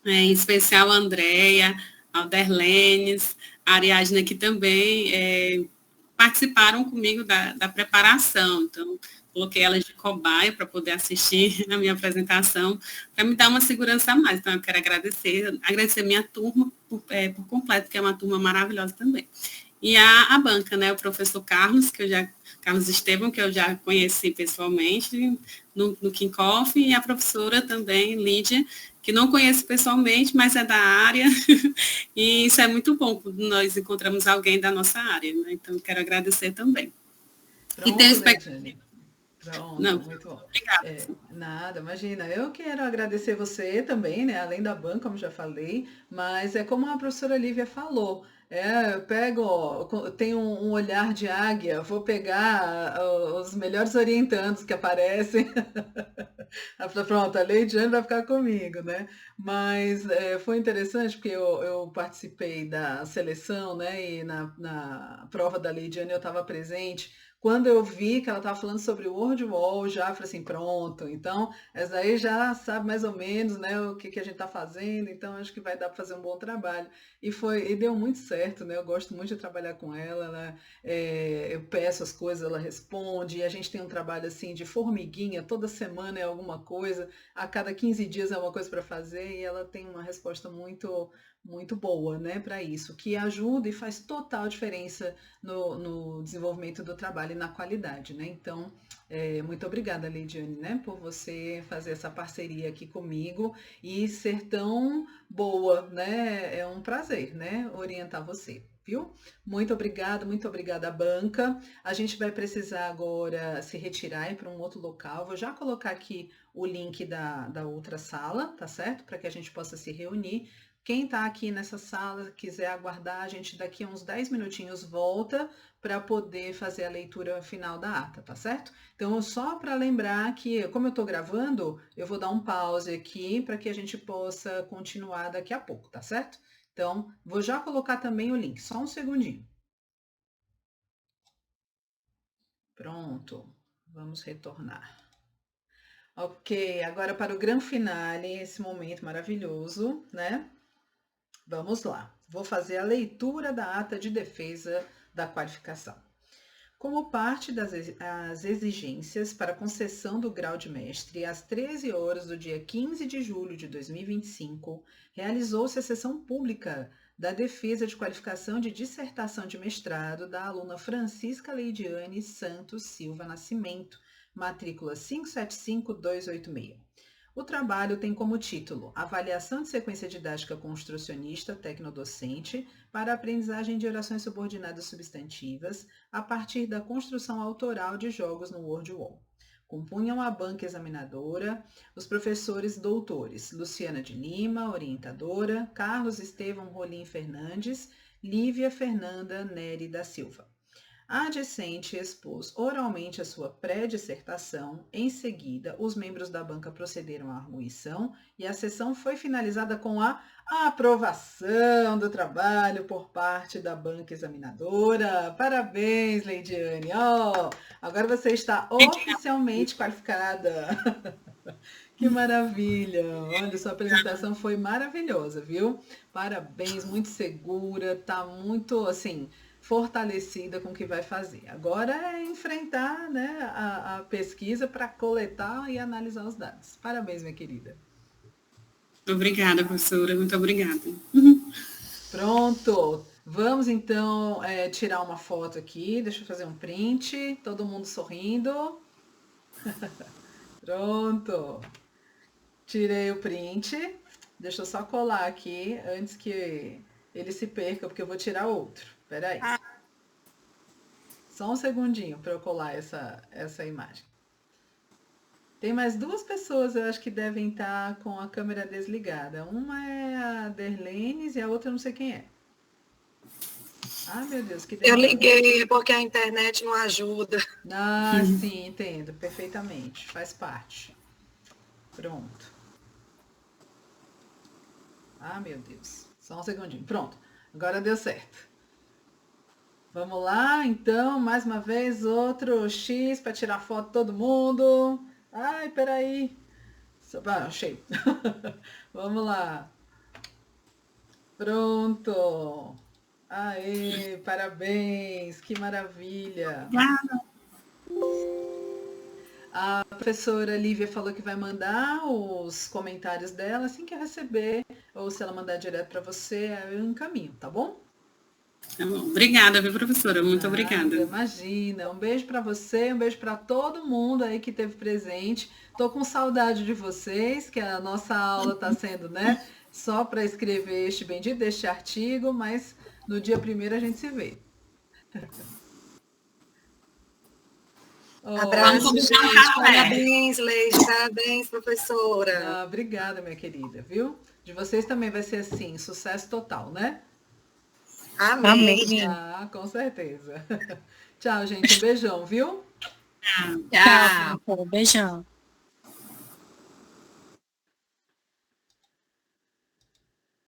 em especial a Andréia, a Alderlenes, a Ariadna, que também participaram comigo da preparação. Então, coloquei elas de cobaia para poder assistir a minha apresentação, para me dar uma segurança a mais. Então, eu quero agradecer minha turma por completo, que é uma turma maravilhosa também. E a banca, né, o professor Carlos, Carlos Estevam, que eu já conheci pessoalmente no Kinkoff, e a professora também, Lídia, que não conheço pessoalmente, mas é da área, e isso é muito bom, quando nós encontramos alguém da nossa área, né? Então, quero agradecer também. Pronto, e tenho Pronto, não, muito bom. Obrigada. Nada, imagina. Eu quero agradecer você também, né? Além da banca, como já falei, mas é como a professora Lívia falou. Eu pego, tenho um olhar de águia, vou pegar os melhores orientandos que aparecem. Pronto, a Leidiane vai ficar comigo, né? Mas foi interessante porque eu participei da seleção, né? E na prova da Leidiane eu estava presente. Quando eu vi que ela estava falando sobre o Word Wall, já falei assim, pronto, então essa aí já sabe mais ou menos, né, o que a gente está fazendo, então acho que vai dar para fazer um bom trabalho. E deu muito certo, né? Eu gosto muito de trabalhar com ela, eu peço as coisas, ela responde, e a gente tem um trabalho assim de formiguinha, toda semana é alguma coisa, a cada 15 dias é uma coisa para fazer, e ela tem uma resposta muito boa, né, para isso, que ajuda e faz total diferença no desenvolvimento do trabalho e na qualidade, né? Então, muito obrigada, Leidiane, né, por você fazer essa parceria aqui comigo e ser tão boa, né? É um prazer, né, orientar você, viu? Muito obrigada, banca. A gente vai precisar agora se retirar e ir para um outro local. Vou já colocar aqui o link da outra sala, tá certo? Para que a gente possa se reunir. Quem está aqui nessa sala, quiser aguardar, a gente daqui a uns 10 minutinhos volta para poder fazer a leitura final da ata, tá certo? Então, só para lembrar que, como eu estou gravando, eu vou dar um pause aqui para que a gente possa continuar daqui a pouco, tá certo? Então, vou já colocar também o link, só um segundinho. Pronto. Vamos retornar. Ok, agora para o grande finale, esse momento maravilhoso, né? Vamos lá. Vou fazer a leitura da ata de defesa da qualificação. Como parte das exigências para concessão do grau de mestre, às 13 horas do dia 15 de julho de 2025, realizou-se a sessão pública da defesa de qualificação de dissertação de mestrado da aluna Francisca Leidiane Santos Silva Nascimento, matrícula 575286. O trabalho tem como título Avaliação de sequência didática construcionista tecnodocente para a aprendizagem de orações subordinadas substantivas a partir da construção autoral de jogos no WordWall. Compunham a banca examinadora os professores doutores Luciana de Lima, orientadora, Carlos Estevão Rolim Fernandes, Lívia Fernanda Neri da Silva. A discente expôs oralmente a sua pré-dissertação. Em seguida, os membros da banca procederam à arguição e a sessão foi finalizada com a aprovação do trabalho por parte da banca examinadora. Parabéns, Leidiane! Agora você está oficialmente qualificada. Que maravilha! Olha, sua apresentação foi maravilhosa, viu? Parabéns, muito segura, tá muito, assim, fortalecida com o que vai fazer. Agora é enfrentar, né, a pesquisa para coletar e analisar os dados. Parabéns, minha querida. Obrigada, professora. Muito obrigada. Pronto. Vamos, então, tirar uma foto aqui. Deixa eu fazer um print. Todo mundo sorrindo. Pronto. Tirei o print. Deixa eu só colar aqui antes que ele se perca, porque eu vou tirar outro. Espera aí. Só um segundinho para eu colar essa imagem. Tem mais duas pessoas, eu acho que devem estar com a câmera desligada. Uma é a Derlenes e a outra eu não sei quem é. Ah, meu Deus, que delícia. Eu liguei porque a internet não ajuda. Ah, sim, entendo, perfeitamente. Faz parte. Pronto. Ah, meu Deus. Só um segundinho. Pronto. Agora deu certo. Vamos lá, então, mais uma vez, outro X para tirar foto de todo mundo. Ai, peraí. Achei. Vamos lá. Pronto. Aê, parabéns, que maravilha. A professora Lívia falou que vai mandar os comentários dela assim que eu receber, ou se ela mandar direto para você, eu encaminho, tá bom? Tá bom. Obrigada, viu, professora? Muito obrigada. Imagina. Um beijo para você, um beijo para todo mundo aí que esteve presente. Tô com saudade de vocês, que a nossa aula está sendo, né, só para escrever este artigo, mas no dia 1º a gente se vê. Abraço, gente. Parabéns, Leide. Parabéns, professora. Obrigada, minha querida, viu? De vocês também vai ser assim, sucesso total, né? Amém. Com certeza. Tchau, gente. Um beijão, viu? Tchau. Beijão.